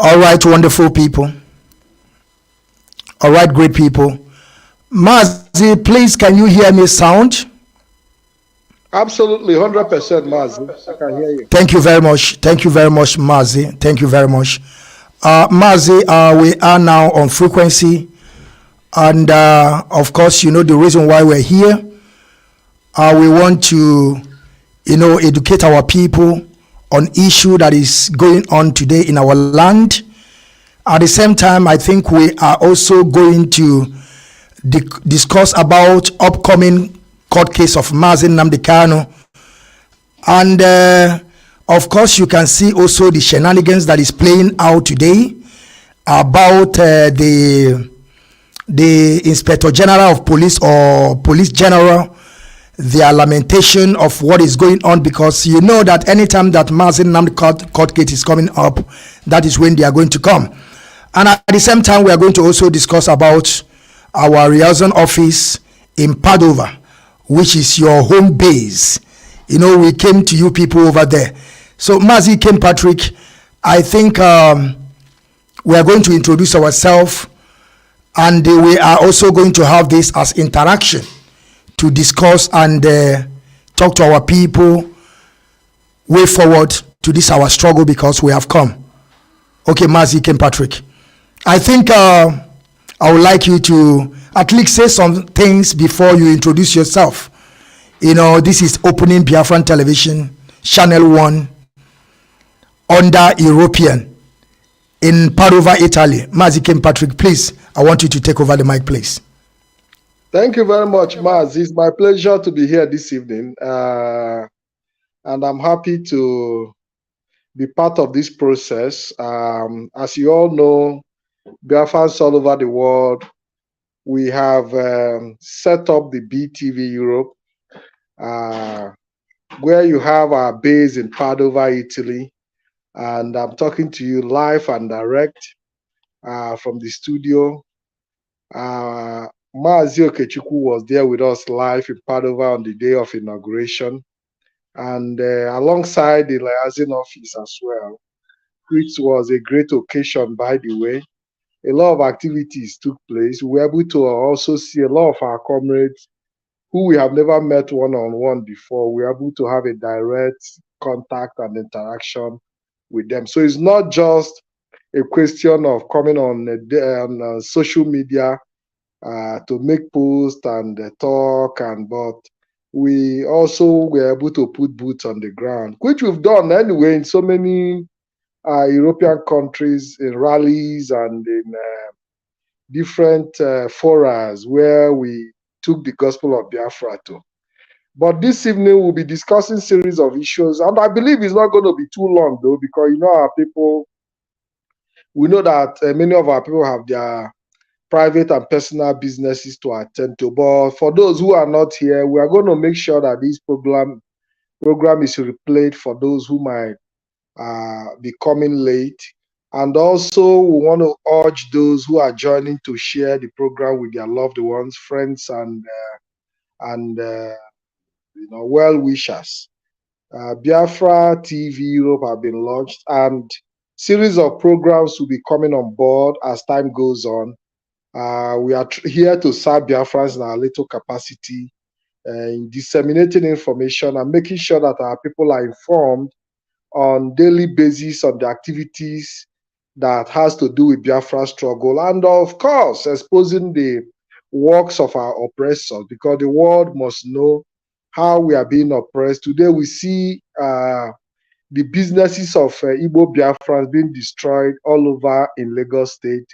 All right, wonderful people. All right, great people. Mazi, please, can you hear me sound? Absolutely, 100%, Mazi. I can hear you. Thank you very much. Thank you very much, Mazi. Thank you very much. Mazi, we are now on frequency. And of course, you know the reason why we're here. We want to, educate our people on issue that is going on today in our land. At the same time, I think we are also going to discuss about upcoming court case of Mazi Nnamdi Kanu. And of course, you can see also the shenanigans that is playing out today about the Inspector General of Police or Police General, their lamentation of what is going on, because you know that anytime that Mazi Nnamdi court case is coming up, that is when they are going to come. And at the same time, we are going to also discuss about our Liaison office in Padova, which is your home base. You know, we came to you people over there. So Mazi, Ikem, Patrick, I think we are going to introduce ourselves, and we are also going to have this as interaction to discuss and talk to our people way forward to this our struggle, because we have come. Okay, Mazi, Ikem, Patrick. I think I would like you to at least say some things before you introduce yourself. You know, this is opening Biafran television, Channel 1, under European, in Padova, Italy. Mazi, Ikem, Patrick, please, I want you to take over the mic, please. Thank you very much, Maz. It's my pleasure to be here this evening. And I'm happy to be part of this process. As you all know, Biafrans all over the world, we have set up the BTV Europe, where you have our base in Padova, Italy. And I'm talking to you live and direct from the studio. Mazi Okechukwu was there with us live in Padova on the day of inauguration. And alongside the Liaison office as well, which was a great occasion, by the way. A lot of activities took place. We were able to also see a lot of our comrades who we have never met one-on-one before. We were able to have a direct contact and interaction with them. So it's not just a question of coming on social media to make posts and talk, but we also were able to put boots on the ground, which we've done anyway in so many European countries, in rallies and in different forums where we took the gospel of Biafra to. But this evening we'll be discussing a series of issues, and I believe it's not going to be too long though, because you know our people, we know that many of our people have their private and personal businesses to attend to. But for those who are not here, we are going to make sure that this program is replayed for those who might be coming late. And also we want to urge those who are joining to share the program with their loved ones, friends, and well-wishers. Biafra TV Europe have been launched, and series of programs will be coming on board as time goes on. We are here to serve Biafrans in our little capacity, in disseminating information and making sure that our people are informed on daily basis on the activities that has to do with Biafra struggle, and of course exposing the works of our oppressors, because the world must know how we are being oppressed. Today we see the businesses of Igbo Biafrans being destroyed all over in Lagos State,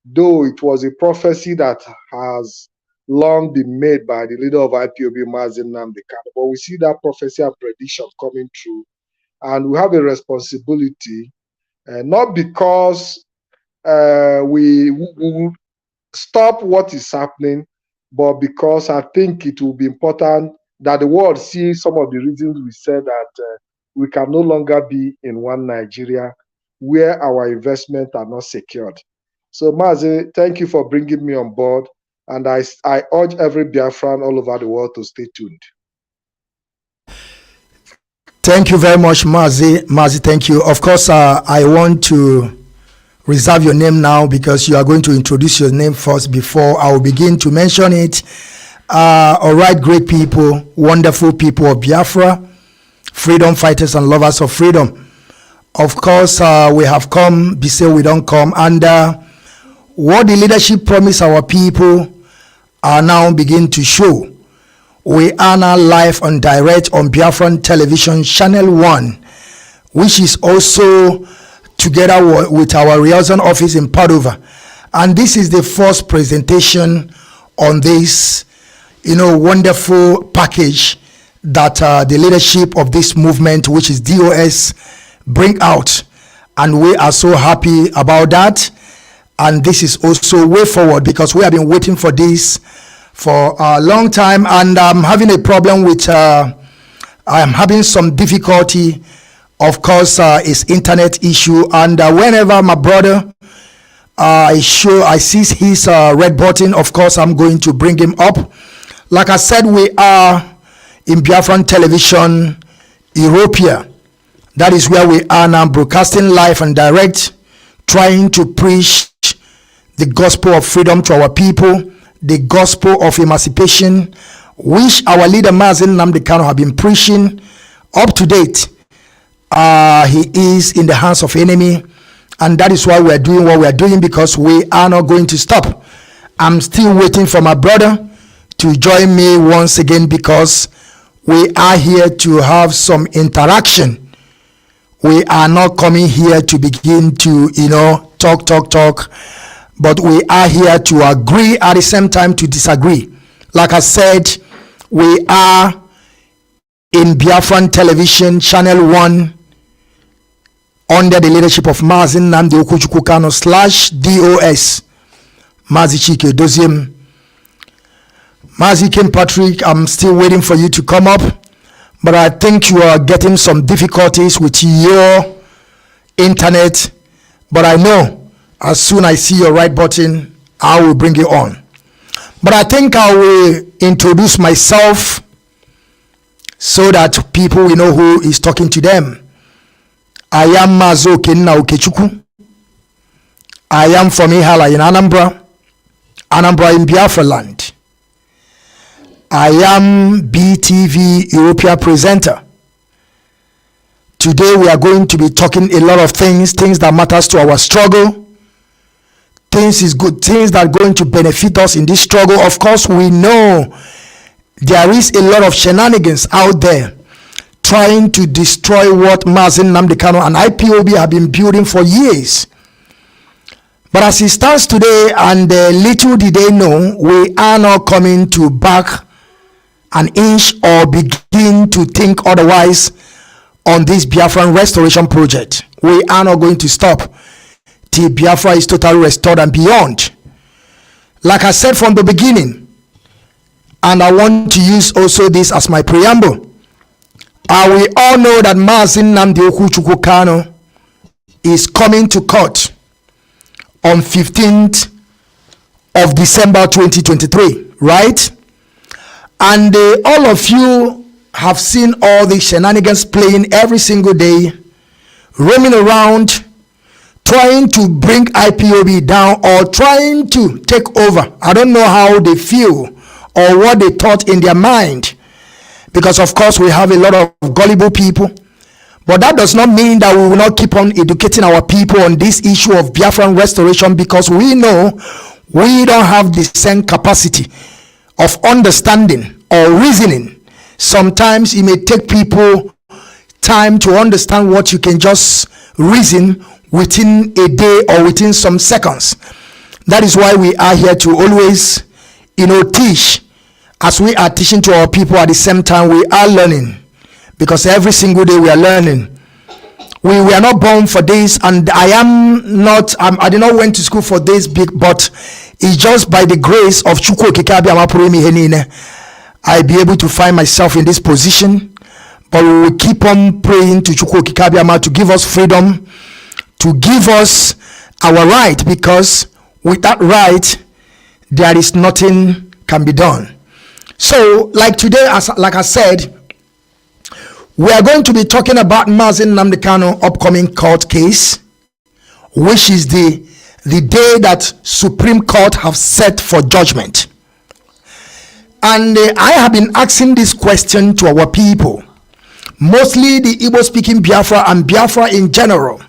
though it was a prophecy that has long been made by the leader of Ipob, Mazi Nnamdi Kanu. But we see that prophecy and prediction coming true. And we have a responsibility, not because we will stop what is happening, but because I think it will be important that the world sees some of the reasons we said that we can no longer be in one Nigeria where our investments are not secured. So Mazi, thank you for bringing me on board, and I urge every Biafran all over the world to stay tuned. Thank you very much, Mazi. Mazi, thank you. Of course, I want to reserve your name now because you are going to introduce your name first before I will begin to mention it. All right, great people, wonderful people of Biafra, freedom fighters and lovers of freedom. Of course, we have come, be say we don't come, and what the leadership promised our people are now begin to show. We are now live and direct on Biafran television channel 1, which is also together with our Liaison office in Padova. And this is the first presentation on this, wonderful package that the leadership of this movement, which is DOS, bring out. And we are so happy about that. And this is also way forward because we have been waiting for this for a long time. And I'm having a problem with, I'm having some difficulty. Of course, it's internet issue. And whenever my brother, I see his red button, of course, I'm going to bring him up. Like I said, we are in Biafran television, Europea. That is where we are now, broadcasting live and direct, trying to preach the gospel of freedom to our people, the gospel of emancipation, which our leader Mazi have been preaching up to date. He is in the hands of enemy, and that is why we are doing what we are doing, because we are not going to stop. I'm still waiting for my brother to join me once again, because we are here to have some interaction. We are not coming here to begin to talk, but we are here to agree at the same time to disagree. Like I said, we are in Biafran television channel 1 under the leadership of Mazi Okechukwu /DOS. Mazi Chike Doziem. Mazi Ikem Patrick, I'm still waiting for you to come up, but I think you are getting some difficulties with your internet. But I know as soon as I see your right button, I will bring you on. But I think I will introduce myself so that people will know who is talking to them. I am Mazi Okechukwu. I am from Ihala in Anambra in Biafra land. I am BTV Europea presenter. Today we are going to be talking a lot of things that matters to our struggle. Things that are going to benefit us in this struggle. Of course, we know there is a lot of shenanigans out there trying to destroy what Mazi and Ipob have been building for years. But as it stands today, and little did they know, we are not coming to back an inch or begin to think otherwise on this Biafran restoration project. We are not going to stop till Biafra is totally restored and beyond. Like I said from the beginning, and I want to use also this as my preamble, we all know that Mazi Okechukwu is coming to court on 15th of December 2023, right? And all of you have seen all the shenanigans playing every single day, roaming around, trying to bring Ipob down or trying to take over. I don't know how they feel or what they thought in their mind, because of course we have a lot of gullible people. But that does not mean that we will not keep on educating our people on this issue of Biafran restoration, because we know we don't have the same capacity of understanding or reasoning. Sometimes it may take people time to understand what you can just reason within a day or within some seconds. That is why we are here to always, teach. As we are teaching to our people, at the same time we are learning, because every single day we are learning. We were not born for this, and I did not went to school for this big, but it's just by the grace of Chukwu I be able to find myself in this position. But we will keep on praying to Chukwu to give us freedom, to give us our right, because with that right there is nothing can be done. So like today, like I said, we are going to be talking about Mazi upcoming court case, which is the day that Supreme Court have set for judgment. And I have been asking this question to our people, mostly the Igbo-speaking Biafra and Biafra in general.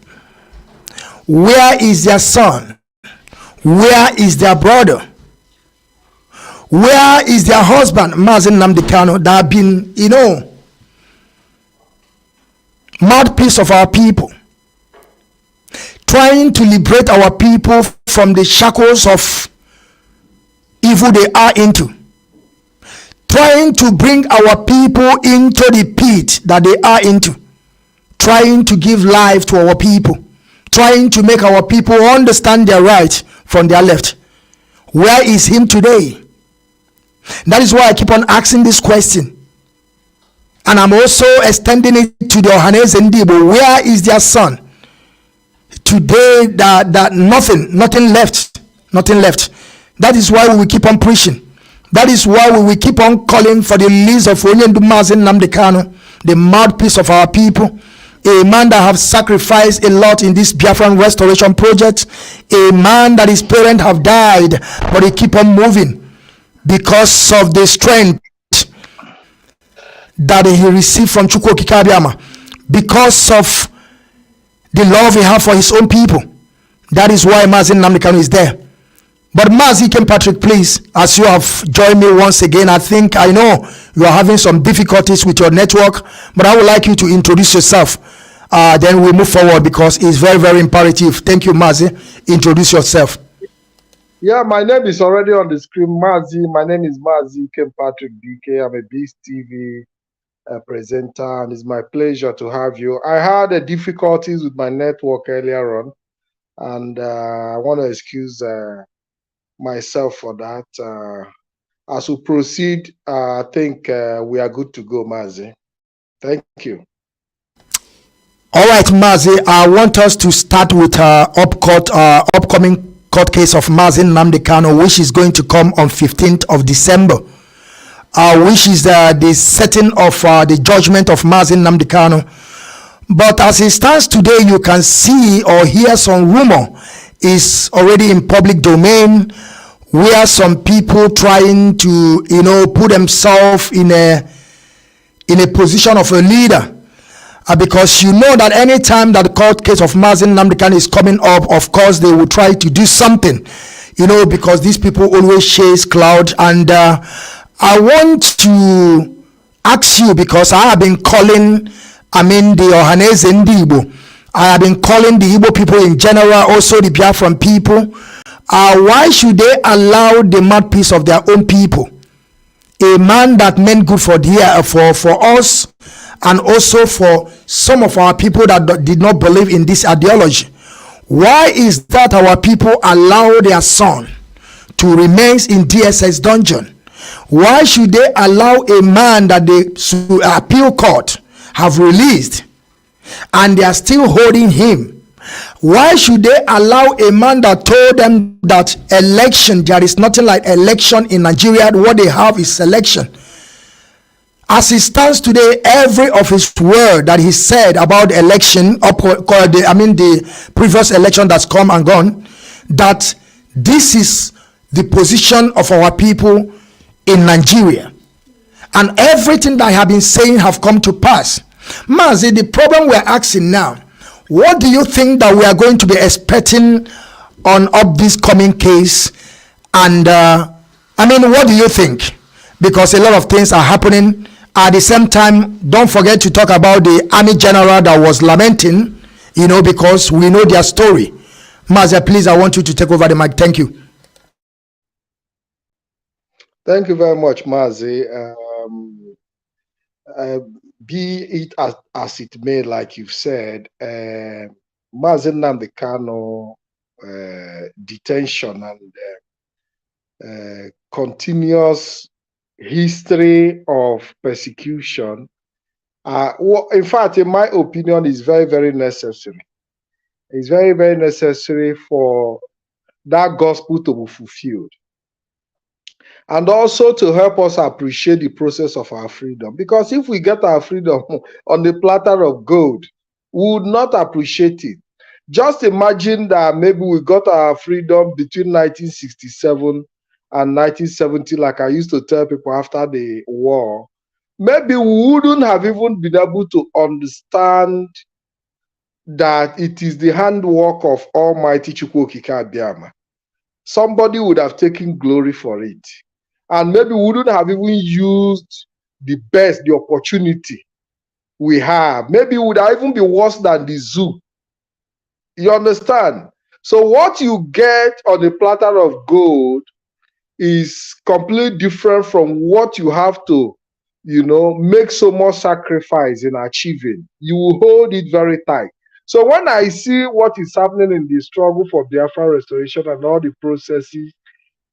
Where is their son? Where is their brother? Where is their husband, Mazi Nnamdi Kanu, that have been, mouthpiece of our people, trying to liberate our people from the shackles of evil they are into, trying to bring our people into the pit that they are into, trying to give life to our people, trying to make our people understand their right from their left. Where is him today? That is why I keep on asking this question. And I'm also extending it to the Ohanese Ndibo. Where is their son? Today, that nothing left. That is why we will keep on preaching. That is why we will keep on calling for the release of Onyendu Mazi Nnamdi Kanu, the mouthpiece of our people, a man that have sacrificed a lot in this Biafran restoration project, a man that his parents have died, but he keep on moving because of the strength that he received from Chukwu Okike Abiama, because of the love he have for his own people. That is why Mazi Nnamdi Kanu is there. But Mazi Ikem Patrick, please, as you have joined me once again, I know you are having some difficulties with your network, but I would like you to introduce yourself. Then we move forward because it's very, very imperative. Thank you, Mazi. Introduce yourself. Yeah, my name is already on the screen, Mazi. My name is Mazi Ikem Patrick BK. I'm a BTV presenter, and it's my pleasure to have you. I had difficulties with my network earlier on, and I want to excuse myself for that. As we proceed, I think we are good to go, Mazi. Thank you. All right, Mazi, I want us to start with upcoming court case of Mazi Nnamdi Kanu, which is going to come on 15th of December, which is the setting of the judgment of Mazi Nnamdi Kanu. But as it stands today, you can see or hear some rumor is already in public domain, where some people trying to put themselves in a position of a leader, because you know that any time that the court case of Mazi Nnamdi Kanu is coming up, of course they will try to do something, because these people always chase cloud. And I want to ask you, because I have been calling the Ohanese Ndibo, I have been calling the Igbo people in general, also the Biafran people. Why should they allow the mouthpiece of their own people, a man that meant good for us, and also for some of our people that did not believe in this ideology? Why is that our people allow their son to remain in DSS dungeon? Why should they allow a man that the appeal court have released and they are still holding him? Why should they allow a man that told them that there is nothing like election in Nigeria, what they have is selection? As it stands today, every of his word that he said about the election, the previous election that's come and gone, that this is the position of our people in Nigeria, and everything that I have been saying have come to pass. Mazi, the problem we're asking now, what do you think that we are going to be expecting on up this coming case? And what do you think? Because a lot of things are happening. At the same time, don't forget to talk about the army general that was lamenting, because we know their story. Mazi, please, I want you to take over the mic. Thank you. Thank you very much, Mazi. Be it as it may, like you've said, Mazi Nnamdi Kanu detention and continuous history of persecution, in fact, in my opinion, is very, very necessary. It's very, very necessary for that gospel to be fulfilled, and also to help us appreciate the process of our freedom. Because if we get our freedom on the platter of gold, we would not appreciate it. Just imagine that maybe we got our freedom between 1967 and 1970, like I used to tell people after the war. Maybe we wouldn't have even been able to understand that it is the handwork of Almighty Chukwu Okike Abiama. Somebody would have taken glory for it. And maybe we wouldn't have even used the opportunity we have. Maybe it would have even been worse than the zoo. You understand? So what you get on a platter of gold is completely different from what you have to, make so much sacrifice in achieving. You will hold it very tight. So when I see what is happening in the struggle for Biafra restoration and all the processes,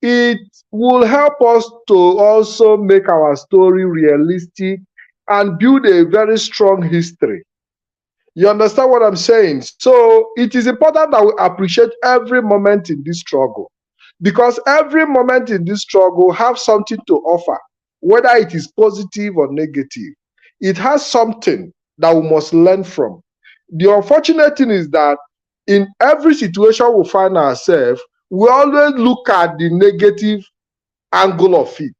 it will help us to also make our story realistic and build a very strong history. You understand what I'm saying? So it is important that we appreciate every moment in this struggle, because every moment in this struggle has something to offer, whether it is positive or negative. It has something that we must learn from. The unfortunate thing is that in every situation we find ourselves, we always look at the negative angle of it.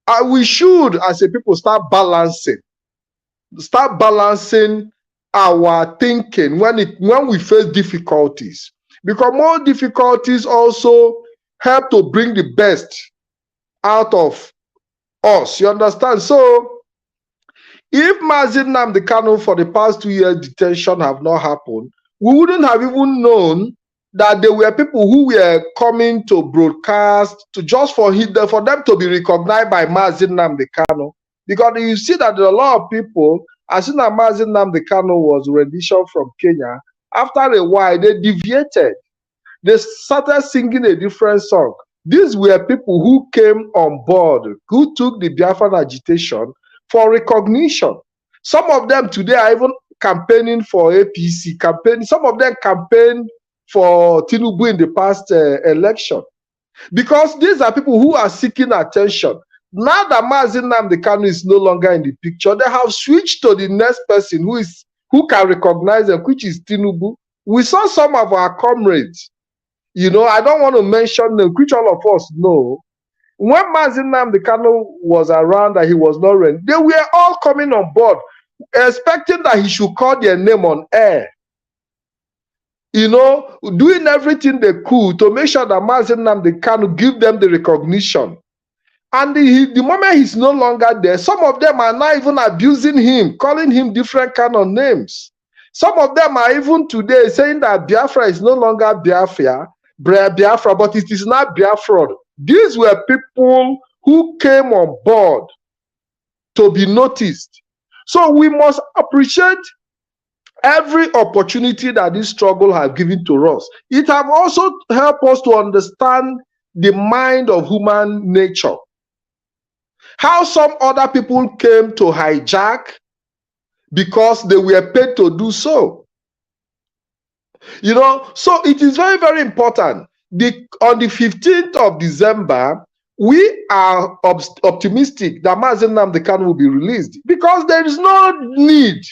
And we should, as a people, start balancing our thinking when we face difficulties, because more difficulties also help to bring the best out of us. You understand? So if Mazi Nnamdi Kanu for the past 2 years detention have not happened, we wouldn't have even known that there were people who were coming to broadcast to just for them to be recognized by Mazi Nnamdi Kanu. Because you see that there are a lot of people, as soon as Mazi Nnamdi Kanu was rendition from Kenya, after a while they deviated. They started singing a different song. These were people who came on board, who took the Biafran agitation for recognition. Some of them today are even campaigning for APC, some of them campaigned for Tinubu in the past election. Because these are people who are seeking attention. Now that Mazi Nnamdi Kanu is no longer in the picture, they have switched to the next person who can recognize them, which is Tinubu. We saw some of our comrades, I don't want to mention them, which all of us know. When Mazi Nnamdi Kanu was around and he was not ready, they were all coming on board, expecting that he should call their name on air. Doing everything they could to make sure that Mazi Nnamdi Kanu give them the recognition. And the moment he's no longer there, some of them are now even abusing him, calling him different kind of names. Some of them are even today saying that Biafra is no longer Biafra, but it is not Biafra. These were people who came on board to be noticed. So we must appreciate every opportunity that this struggle has given to us. It has also helped us to understand the mind of human nature. How some other people came to hijack because they were paid to do so. So it is very, very important. On the 15th of December, we are optimistic that Mazi Nnamdi Kanu will be released, because there is no need.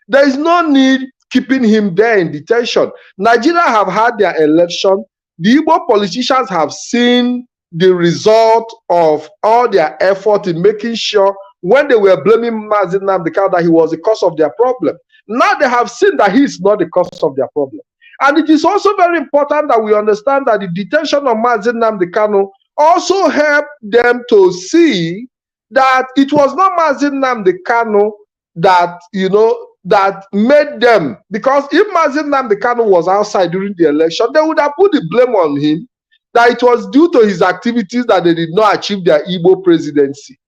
There is no need keeping him there in detention. Nigeria have had their election. The Igbo politicians have seen the result of all their effort in making sure, when they were blaming Mazi Nnamdi Kanu that he was the cause of their problem. Now they have seen that he is not the cause of their problem. And it is also very important that we understand that the detention of Mazi Nnamdi Kanu also helped them to see that it was not Mazi Nnamdi Kanu that, that made them. Because if Mazi Nnamdi Kanu was outside during the election, they would have put the blame on him, that it was due to his activities that they did not achieve their Igbo presidency.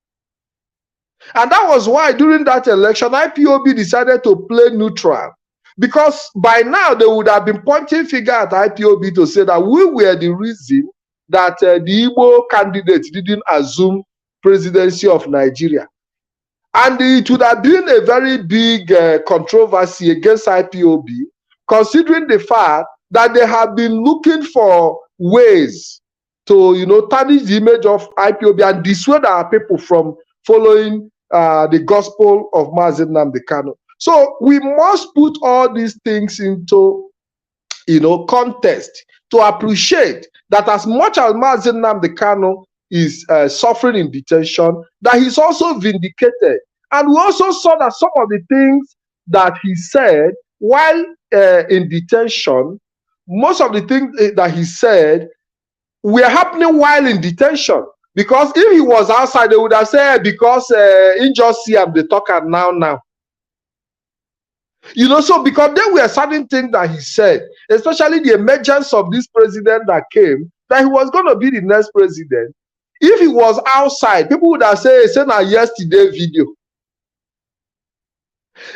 And that was why during that election, IPOB decided to play neutral. Because by now, they would have been pointing finger at IPOB to say that we were the reason that the Igbo candidate didn't assume presidency of Nigeria. And it would have been a very big controversy against IPOB, considering the fact that they have been looking for ways to, tarnish the image of IPOB and dissuade our people from following the gospel of Mazi Nnamdi Kanu. So we must put all these things into, context to appreciate that as much as Mazi Nnamdi Kanu is suffering in detention, that he's also vindicated. And we also saw that some of the things that he said while in detention, most of the things that he said were happening while in detention. Because if he was outside, they would have said, because in just see him, they talk now. So because there were certain things that he said, especially the emergence of this president that came, that he was going to be the next president. If he was outside, people would have said, it's a yesterday video.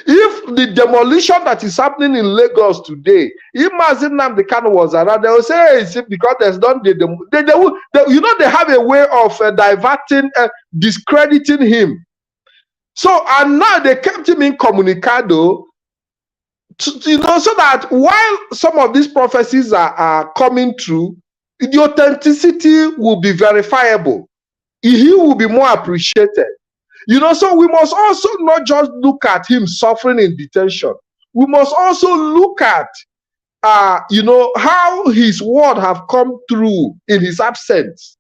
If the demolition that is happening in Lagos today, if Mazi Nnamdi Kanu was around, they will say, hey, it's because there's not they have a way of diverting, discrediting him. So, and now they kept him incommunicado, so that while some of these prophecies are coming true, the authenticity will be verifiable. He will be more appreciated. So we must also not just look at him suffering in detention. We must also look at, how his word have come through in his absence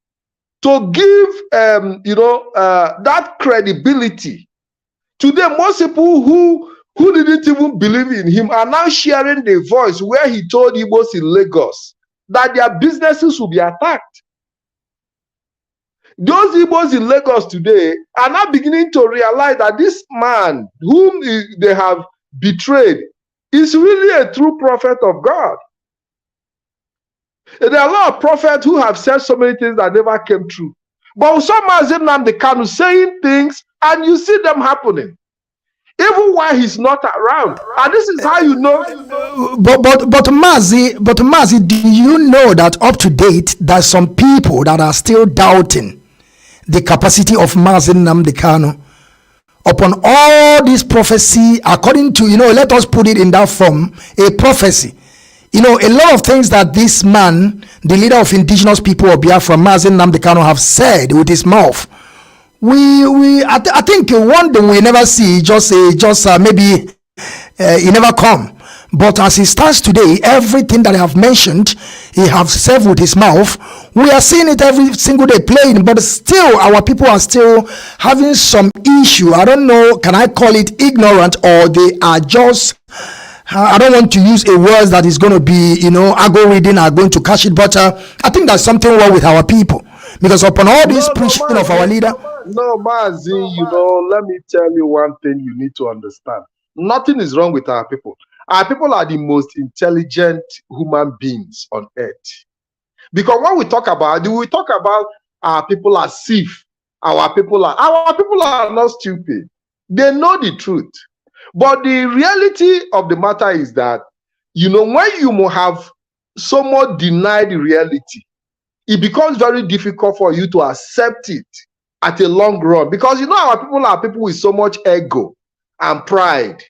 to give, that credibility. Today, most people who didn't even believe in him are now sharing the voice where he told Igbos in Lagos that their businesses will be attacked. Those Igbos in Lagos today are now beginning to realize that this man whom they have betrayed is really a true prophet of God. And there are a lot of prophets who have said so many things that never came true. But some Mazi Nnamdi Kanu saying things and you see them happening, even while he's not around. And this is how you know. But Mazi, do you know that up to date, there's some people that are still doubting the capacity of Mazi Nnamdi Kanu upon all this prophecy, according to, let us put it in that form, a prophecy. A lot of things that this man, the leader of indigenous people of Biafra, Mazi Nnamdi Kanu, have said with his mouth, I think one thing we never see, maybe he never come. But as he stands today, everything that I have mentioned, he have said with his mouth. We are seeing it every single day playing, but still our people are still having some issue. I don't know, can I call it ignorant, or they are just, I don't want to use a word that is going to be, ago reading are going to catch it, but I think there's something wrong with our people. Because upon all this preaching of our leader. No, Mazi, let me tell you one thing you need to understand. Nothing is wrong with our people. Our people are the most intelligent human beings on earth. Because when we talk about our people as if our people are not stupid. They know the truth. But the reality of the matter is that, when you have somewhat denied the reality, it becomes very difficult for you to accept it at a long run. Because our people are people with so much ego and pride.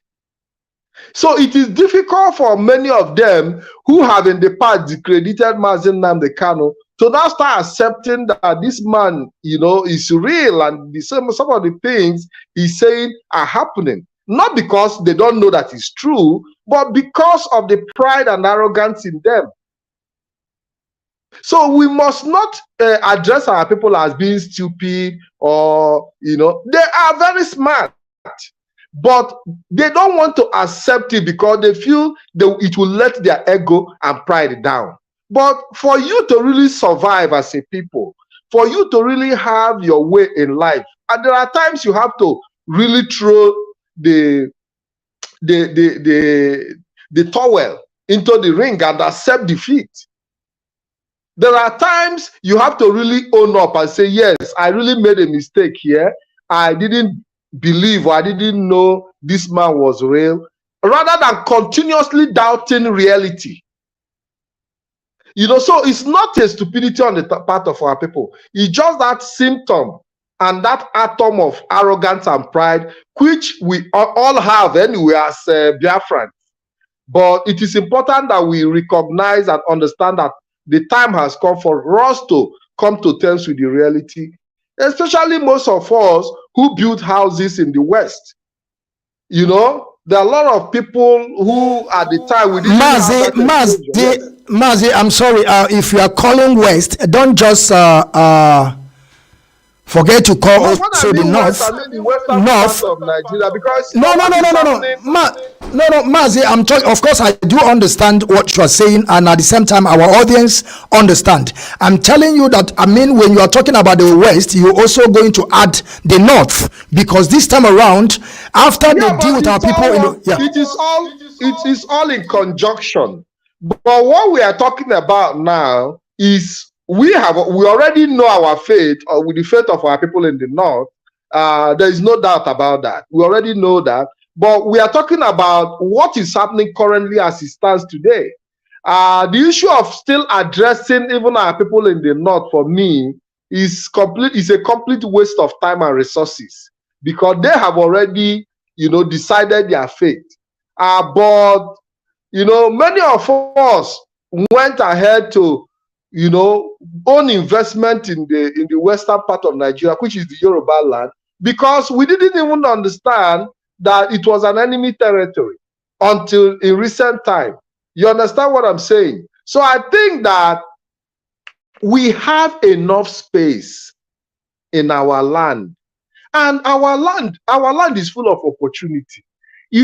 So it is difficult for many of them who have in the past discredited Mazi Nnamdi Kanu to now start accepting that this man, is real, and some of the things he's saying are happening. Not because they don't know that it's true, but because of the pride and arrogance in them. So we must not address our people as being stupid or, they are very smart. But they don't want to accept it because they feel it will let their ego and pride down. But for you to really survive as a people, for you to really have your way in life, and there are times you have to really throw the towel into the ring and accept defeat. There are times you have to really own up and say, yes, I really made a mistake here. I didn't believe, or I didn't know this man was real, rather than continuously doubting reality. So it's not a stupidity on the part of our people. It's just that symptom and that atom of arrogance and pride, which we all have anyway as Biafrans. But it is important that we recognize and understand that the time has come for us to come to terms with the reality, especially most of us who build houses in the West. There are a lot of people who at the time we didn't have that exposure. Yes. Mazi, I'm sorry. If you are calling West, don't just forget to call also the North. I mean the western part of Nigeria, because no, Mazi, I'm talking. Of course, I do understand what you are saying, and at the same time, our audience understand. I'm telling you that, I mean, when you are talking about the West, you're also going to add the North, because this time around, after they deal with our people, it is all in conjunction. But what we are talking about now is we already know our fate, or with the fate of our people in the North. There is no doubt about that. We already know that. But we are talking about what is happening currently as it stands today. The issue of still addressing even our people in the North, for me, is a complete waste of time and resources, because they have already, decided their fate. But many of us went ahead to, own investment in the western part of Nigeria, which is the Yoruba land, because we didn't even understand that it was an enemy territory until in recent time. You understand what I'm saying? So I think that we have enough space in our land, and our land is full of opportunity.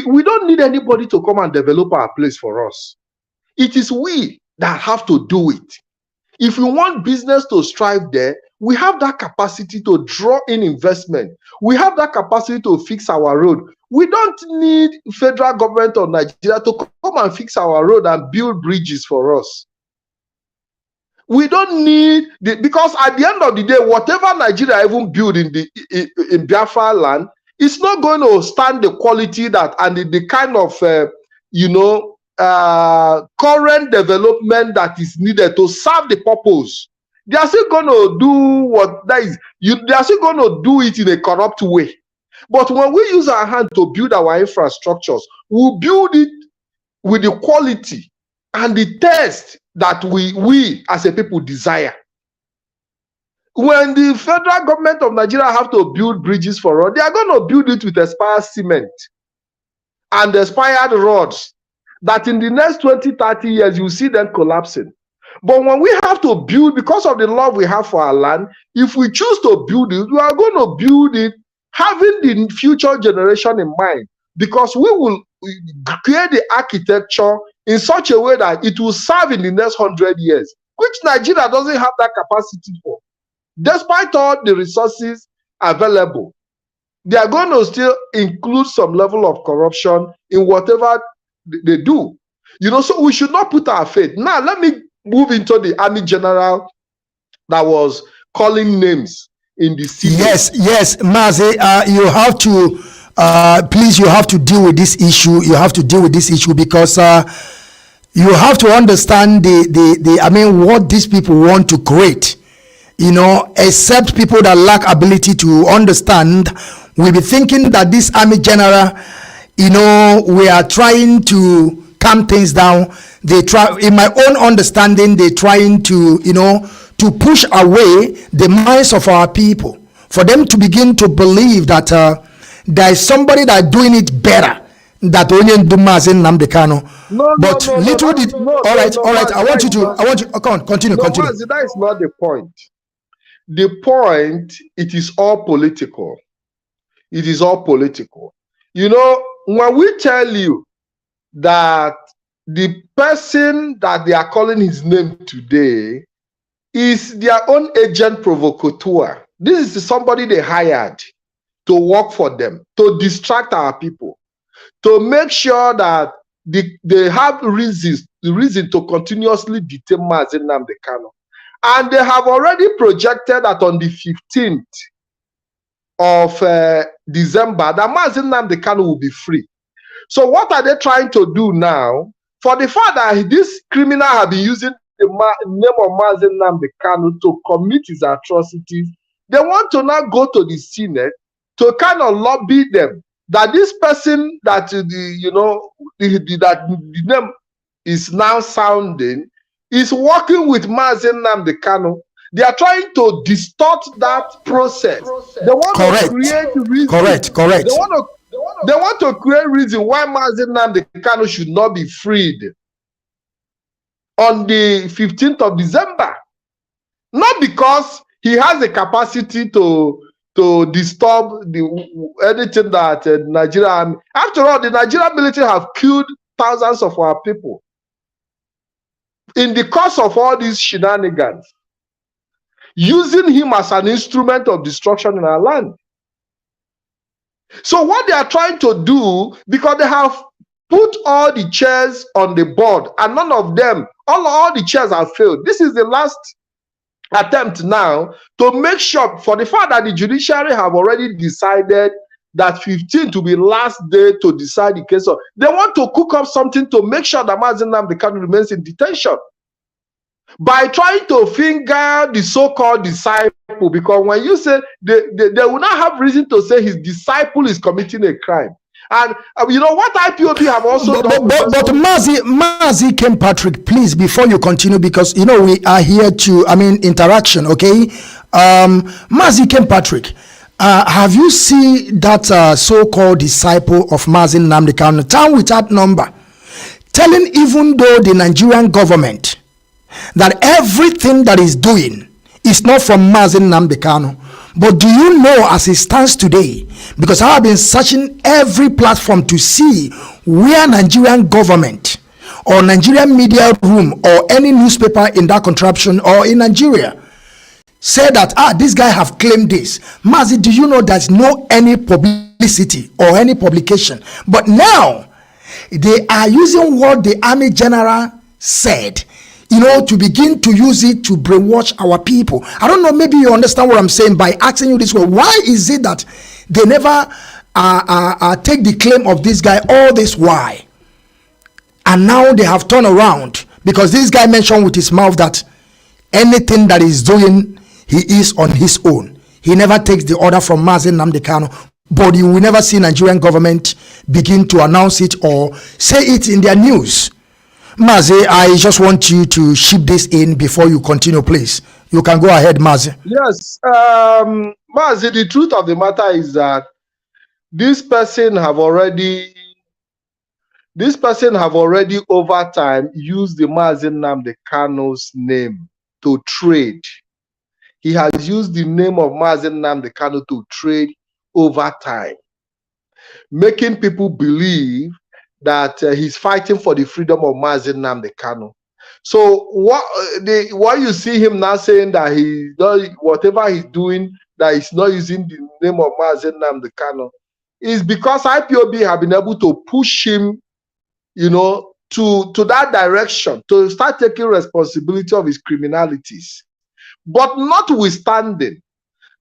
We don't need anybody to come and develop our place for us. It is we that have to do it. If we want business to strive there, we have that capacity to draw in investment. We have that capacity to fix our road. We don't need federal government of Nigeria to come and fix our road and build bridges for us. We don't need because at the end of the day, whatever Nigeria even build in Biafra land, it's not going to stand the quality that and the kind of current development that is needed to serve the purpose. They are still going to do what that is. They are still going to do it in a corrupt way. But when we use our hand to build our infrastructures, we'll build it with the quality and the taste that we as a people desire. When the federal government of Nigeria have to build bridges for us, they are going to build it with expired cement and expired rods that in the next 20, 30 years, you see them collapsing. But when we have to build, because of the love we have for our land, if we choose to build it, we are going to build it having the future generation in mind, because we will create the architecture in such a way that it will serve in the next 100 years, which Nigeria doesn't have that capacity for. Despite all the resources available, they are going to still include some level of corruption in whatever they do. So we should not put our faith. Now, let me move into the army general that was calling names in the city. Yes, Mazi, you have to, please, you have to deal with this issue. You have to deal with this issue because you have to understand what these people want to create. Except people that lack ability to understand will be thinking that this army general, we are trying to calm things down. They try, in my own understanding, they're trying to, to push away the minds of our people, for them to begin to believe that there is somebody that doing it better. That only do Mazi Nnamdi Kanu. But little did. All right. I want you to. Come on, continue. Mazi, that is not the point. The point, it is all political. It is all political. When we tell you that the person that they are calling his name today is their own agent provocateur. This is somebody they hired to work for them, to distract our people, to make sure that they have the reason to continuously detain Mazi Nnamdi Kanu. And they have already projected that on the 15th of December, that Mazi Nnamdi Kanu will be free. So what are they trying to do now? For the fact that this criminal have been using the name of Mazi Nnamdi Kanu to commit his atrocities, they want to now go to the Senate to kind of lobby them that this person that that the name is now sounding is working with Mazi Nnamdi Kanu. They are trying to distort that process. They want to create reasons. Correct. They want to create reason why Mazi Nnamdi Kanu should not be freed on the 15th of December. Not because he has the capacity to disturb anything that Nigeria. After all, the Nigerian military have killed thousands of our people in the course of all these shenanigans, using him as an instrument of destruction in our land. So what they are trying to do, because they have put all the chairs on the board and none of them, all the chairs have failed. This is the last attempt now to make sure, for the fact that the judiciary have already decided that 15 to be last day to decide the case. They want to cook up something to make sure that Mazi Nnamdi Kanu remains in detention by trying to finger the so-called disciple, because when you say they will not have reason to say his disciple is committing a crime. And you know what IPOB have also done. But Mazi Ikem Patrick, please, before you continue, because you know we are here to, interaction, okay? Mazi Ikem Patrick, have you seen that so-called disciple of Mazi Nnamdi Kanu, town without number, telling even though the Nigerian government that everything that is doing is not from Mazi Nnamdi Kanu? But do you know, as it stands today, because I have been searching every platform to see where Nigerian government or Nigerian media room or any newspaper in that contraption or in Nigeria say that, this guy have claimed this. Mazi, do you know there's no any publicity or any publication? But now they are using what the Army General said, to begin to use it to brainwash our people. I don't know, maybe you understand what I'm saying by asking you this way. Why is it that they never take the claim of this guy all this while? And now they have turned around because this guy mentioned with his mouth that anything that he's doing, he is on his own. He never takes the order from Mazi Nnamdi Kanu. But you will never see Nigerian government begin to announce it or say it in their news. Mazi, I just want you to ship this in before you continue, please. You can go ahead, Mazi. Yes, Mazi, the truth of the matter is that this person have already over time used the Mazi Nnamdi Kanu's name to trade. He has used the name of Mazi Nnamdi Kanu to trade over time, making people believe that he's fighting for the freedom of Mazi Nnamdi Kanu. So what you see him now saying that he does whatever he's doing, that he's not using the name of Mazi Nnamdi Kanu, is because IPOB have been able to push him, to that direction, to start taking responsibility of his criminalities. But notwithstanding,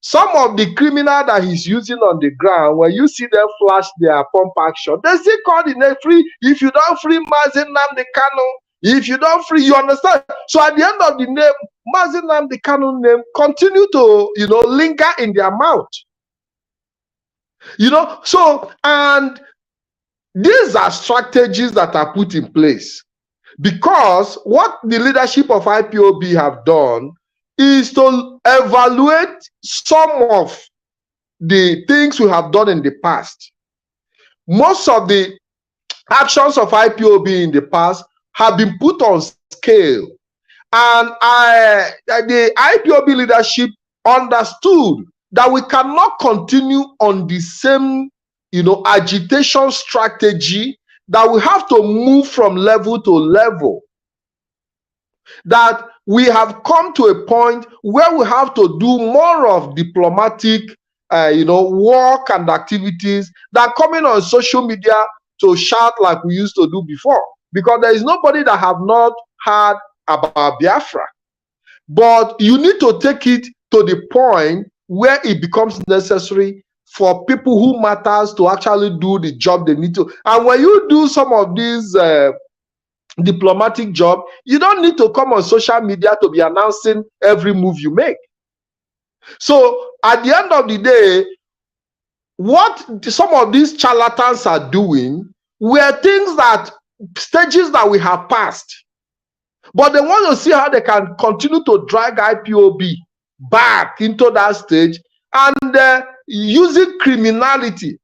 some of the criminal that he's using on the ground, when you see them flash their pump action, they still call the name free. If you don't free Mazi Nnamdi Kanu, if you don't free, you understand? So at the end of the name, Mazi Nnamdi Kanu name continue to, linger in their mouth. So, and these are strategies that are put in place because what the leadership of IPOB have done is to evaluate some of the things we have done in the past. Most of the actions of IPOB in the past have been put on scale, and the IPOB leadership understood that we cannot continue on the same, agitation strategy, that we have to move from level to level, that we have come to a point where we have to do more of diplomatic, work and activities than coming on social media to shout like we used to do before. Because there is nobody that have not heard about Biafra. But you need to take it to the point where it becomes necessary for people who matters to actually do the job they need to. And when you do some of these diplomatic job, you don't need to come on social media to be announcing every move you make. So at the end of the day, what some of these charlatans are doing were things that stages that we have passed, but they want to see how they can continue to drag IPOB back into that stage and using criminality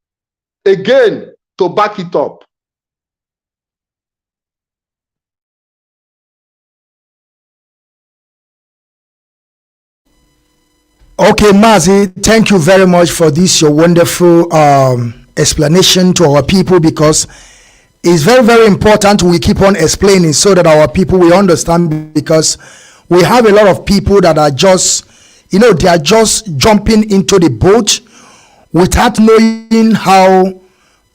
again to back it up. Okay, Mazi, thank you very much for this, your wonderful explanation to our people, because it's very, very important we keep on explaining so that our people will understand, because we have a lot of people that are just, they are just jumping into the boat without knowing how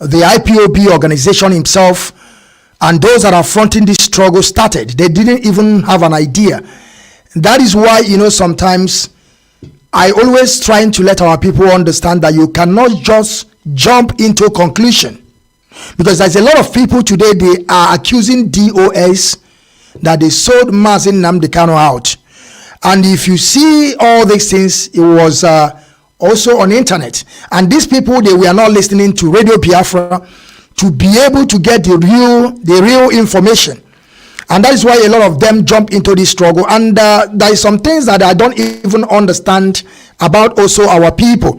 the IPOB organization himself and those that are fronting this struggle started. They didn't even have an idea. That is why, sometimes I always trying to let our people understand that you cannot just jump into a conclusion, because there's a lot of people today, they are accusing DOS that they sold Mazi Nnamdi Kanu out. And if you see all these things, it was also on internet. And these people, they were not listening to Radio Biafra to be able to get the real information. And that is why a lot of them jump into this struggle. And there is some things that I don't even understand about also our people.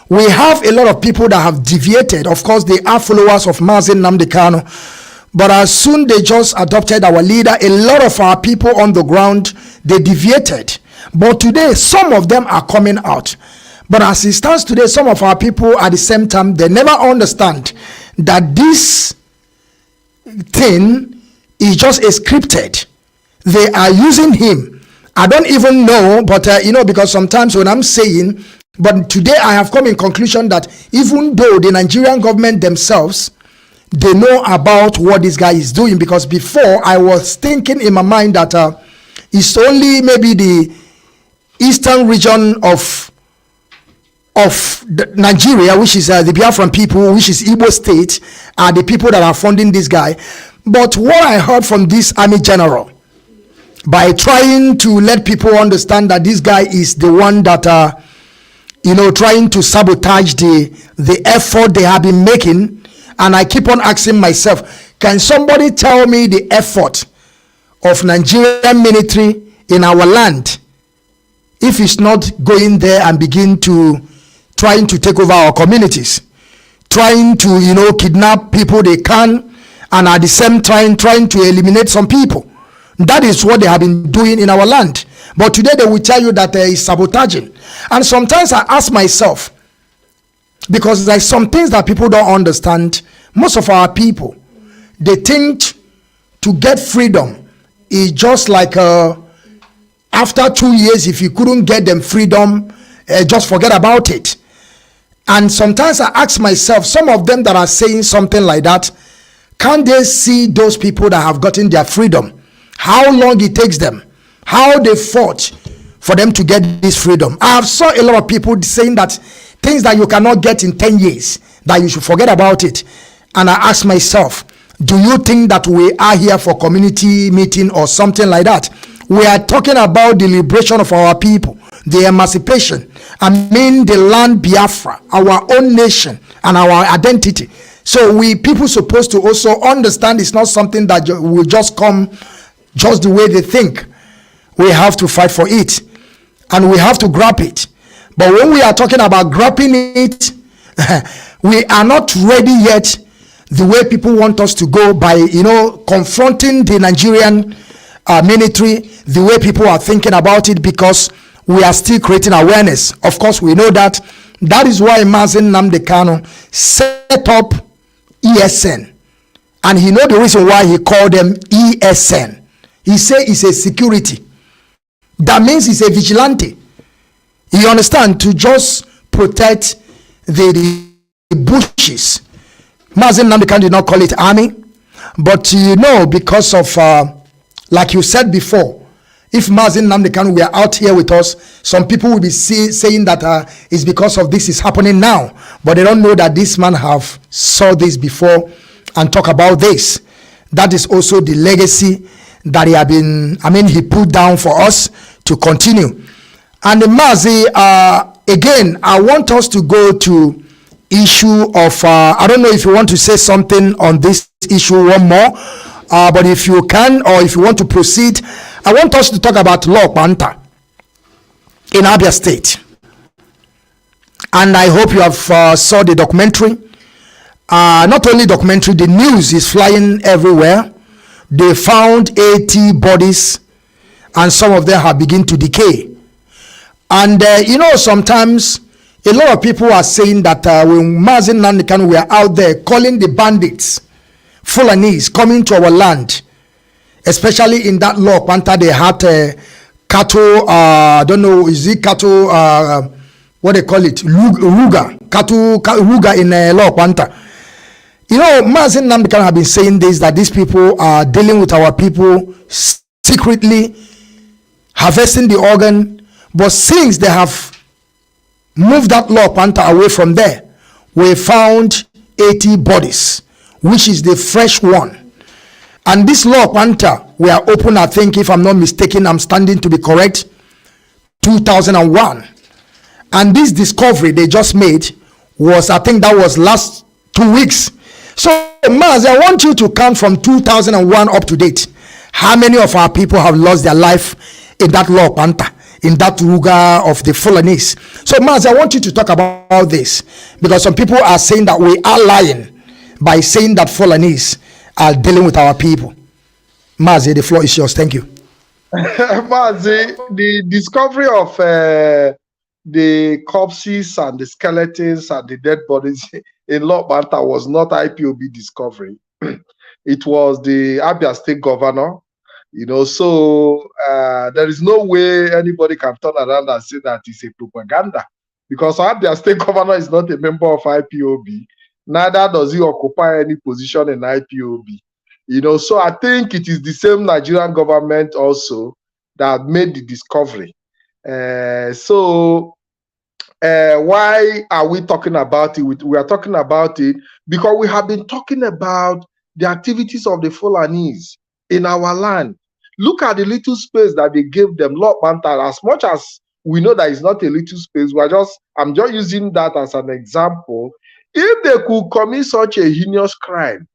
We have a lot of people that have deviated. Of course, they are followers of Mazi Nnamdi Kanu. But as soon they just adopted our leader, a lot of our people on the ground, they deviated. But today, some of them are coming out. But as it stands today, some of our people at the same time, they never understand that this thing is just a scripted. They are using him. I don't even know, but because sometimes when I'm saying, but today I have come in conclusion that even though the Nigerian government themselves, they know about what this guy is doing, because before I was thinking in my mind that it's only maybe the eastern region of Nigeria, which is the Biafran people, which is Igbo state, are the people that are funding this guy. But what I heard from this army general, by trying to let people understand that this guy is the one that trying to sabotage the effort they have been making. And I keep on asking myself, can somebody tell me the effort of Nigerian military in our land if it's not going there and begin to trying to take over our communities, trying to kidnap people they can, and at the same time trying to eliminate some people? That is what they have been doing in our land. But today they will tell you that there is sabotaging. And sometimes I ask myself, because there's some things that people don't understand. Most of our people, they think to get freedom is just like after 2 years, if you couldn't get them freedom, just forget about it. And sometimes I ask myself, some of them that are saying something like that, can't they see those people that have gotten their freedom, how long it takes them, how they fought for them to get this freedom? I have saw a lot of people saying that things that you cannot get in 10 years, that you should forget about it. And I ask myself, do you think that we are here for community meeting or something like that? We are talking about the liberation of our people, the emancipation. I mean the land Biafra, our own nation and our identity. So we people supposed to also understand it's not something that will just come just the way they think. We have to fight for it and we have to grab it. But when we are talking about grabbing it, we are not ready yet the way people want us to go by, confronting the Nigerian military, the way people are thinking about it, because we are still creating awareness. Of course, we know that. That is why Mazi Nnamdi Kanu set up ESN. And he know the reason why he called them ESN. He say it's a security. That means it's a vigilante. You understand? To just protect the bushes. Mazi Nnamdi Kanu did not call it army. But because of, like you said before, if Mazi Nnamdi Kanu were out here with us, some people will be saying that it's because of this is happening now. But they don't know that this man have saw this before and talk about this. That is also the legacy that he have been, he put down for us to continue. And the Mazi, again, I want us to go to issue of, I don't know if you want to say something on this issue one more, but if you can, or if you want to proceed, I want us to talk about Law Panta in Abia State. And I hope you have saw the documentary. not only documentary, the news is flying everywhere. They found 80 bodies, and some of them have begun to decay. And sometimes a lot of people are saying that when Mazi and Kanu were out there calling the bandits, Fulanis, coming to our land, especially in that law, Panta, they had cattle, I don't know, is it cattle, what they call it, Ruga, cattle, Ruga in law, Panta. Mazi and Kanu have been saying this, that these people are dealing with our people secretly, harvesting the organ, but since they have moved that law panther away from there, we found 80 bodies, which is the fresh one. And this law panther, we are open, I think, if I'm not mistaken, I'm standing to be correct, 2001. And this discovery they just made was, I think that was last 2 weeks. So, Mazi, I want you to count from 2001 up to date. How many of our people have lost their life in that law panther, in that Ruga of the Fulanese? So, Mazi, I want you to talk about this, because some people are saying that we are lying by saying that Fulanese are dealing with our people. Mazi, the floor is yours. Thank you. Mazi, the discovery of the corpses and the skeletons and the dead bodies in Lok Banta was not IPOB discovery. It was the Abia State governor. So there is no way anybody can turn around and say that it's a propaganda, because Abia State governor is not a member of IPOB. Neither does he occupy any position in IPOB. So I think it is the same Nigerian government also that made the discovery. Why are we talking about it? We are talking about it because we have been talking about the activities of the Fulanese in our land. Look at the little space that they gave them, Lok Banta. As much as we know that it's not a little space, I'm just using that as an example. If they could commit such a heinous crime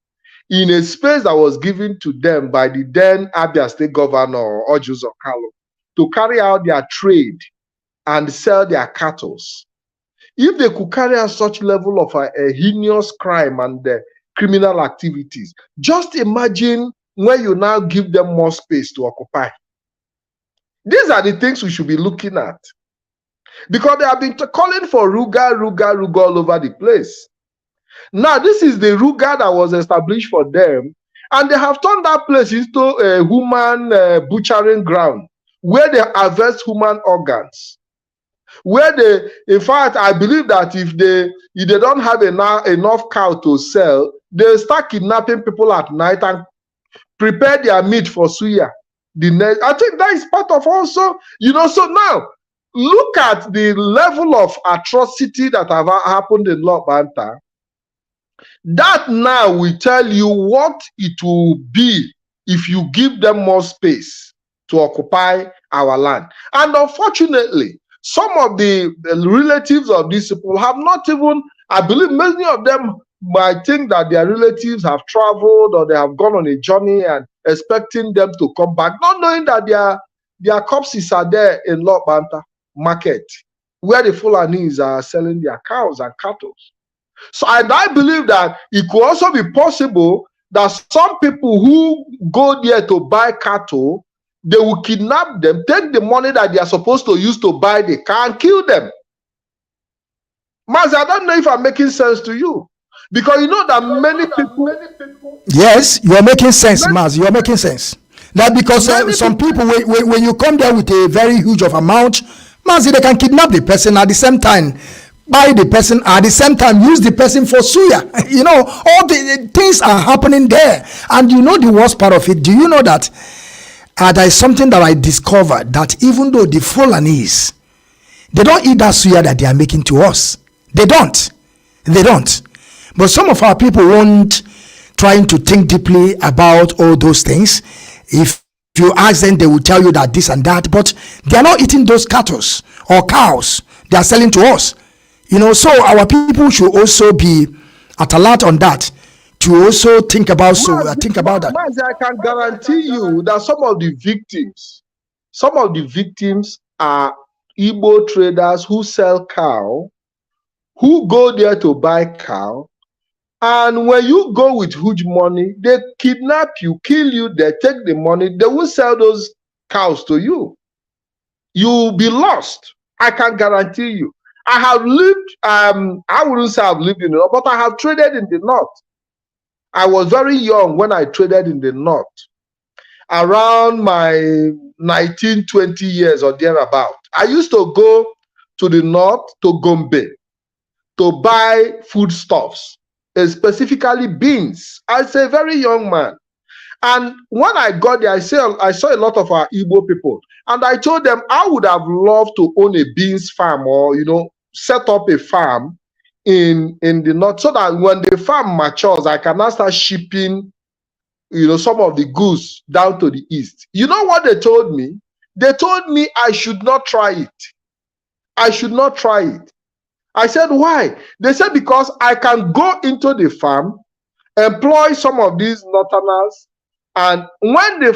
in a space that was given to them by the then Abia State governor, Ojus Okalo, to carry out their trade and sell their cattle, if they could carry out such level of a heinous crime and criminal activities, just imagine when you now give them more space to occupy. These are the things we should be looking at, because they have been calling for Ruga all over the place. Now, this is the Ruga that was established for them, and they have turned that place into a human butchering ground where they harvest human organs. Where in fact, I believe that if they don't have enough cow to sell, they start kidnapping people at night and prepare their meat for suya. I think that is part of also, so now, look at the level of atrocity that have happened in Lok Banta. That now will tell you what it will be if you give them more space to occupy our land. And unfortunately, some of the relatives of these people have not even, I believe many of them might think that their relatives have traveled or they have gone on a journey and expecting them to come back, not knowing that their corpses are there in Lok Banta market, where the Fulanese are selling their cows and cattle. So I believe that it could also be possible that some people who go there to buy cattle, they will kidnap them, take the money that they are supposed to use to buy the car and kill them. Mazi, I don't know if I'm making sense to you. Because you know that many people... Yes, you're making sense, Mazi. You're making sense. That because some people, when you come there with a very huge of amount, Mazi, they can kidnap the person at the same time, buy the person at the same time, use the person for suya. All the things are happening there. And the worst part of it, do you know that there is something that I discovered, that even though the Fulanese, they don't eat that suya that they are making to us. They don't. But some of our people won't trying to think deeply about all those things. If you ask them, they will tell you that this and that, but they are not eating those cattle or cows they are selling to us. So our people should also be at alert on that, to also think about that. Mazi, I can guarantee you that some of the victims are Igbo traders who sell cow, who go there to buy cow, And when you go with huge money, they kidnap you, kill you, they take the money, they will sell those cows to you. You'll be lost. I can guarantee you. I have lived, I wouldn't say I've lived in the north, but I have traded in the north. I was very young when I traded in the north, around my 19, 20 years or thereabout. I used to go to the north, to Gombe, to buy foodstuffs, specifically beans. As a very young man. And when I got there, I saw a lot of our Igbo people. And I told them I would have loved to own a beans farm, or, set up a farm in the north, so that when the farm matures, I can now start shipping, some of the goods down to the east. You know what they told me? They told me I should not try it. I should not try it. I said, why? They said, because I can go into the farm, employ some of these northerners, and when the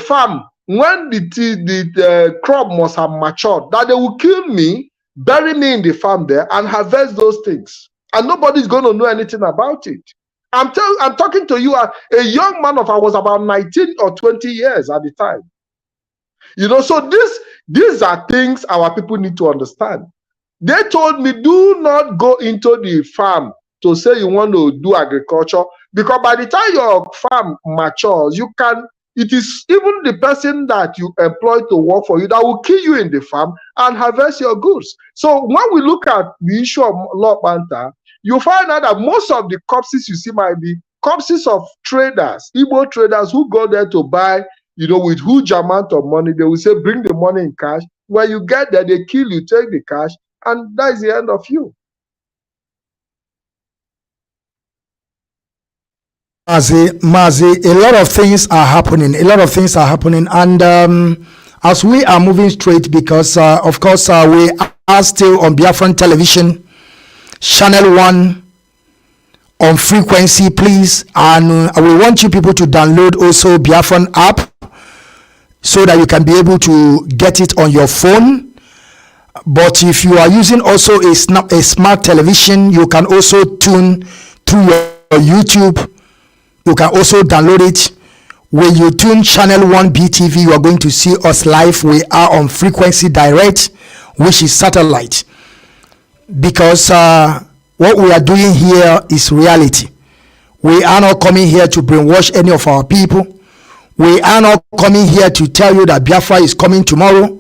crop must have matured, that they will kill me, bury me in the farm there, and harvest those things. And nobody's going to know anything about it. I'm talking to you, a young man I was about 19 or 20 years at the time. So these are things our people need to understand. They told me, do not go into the farm to say you want to do agriculture, because by the time your farm matures, it is even the person that you employ to work for you that will kill you in the farm and harvest your goods. So when we look at the issue of law banta, you find out that most of the corpses you see might be corpses of traders, Igbo traders, who go there to buy, with huge amount of money. They will say, bring the money in cash. When you get there, they kill you, take the cash, and that is the end of you. Mazi, a lot of things are happening. And as we are moving straight, because of course we are still on Biafran television, channel 1 on frequency, please. And we want you people to download also Biafran app, so that you can be able to get it on your phone. But if you are using also a smart television, you can also tune through your YouTube. You can also download it. When you tune channel 1 BTV, you are going to see us live. We are on frequency direct, which is satellite. Because what we are doing here is reality. We are not coming here to brainwash any of our people. We are not coming here to tell you that Biafra is coming tomorrow.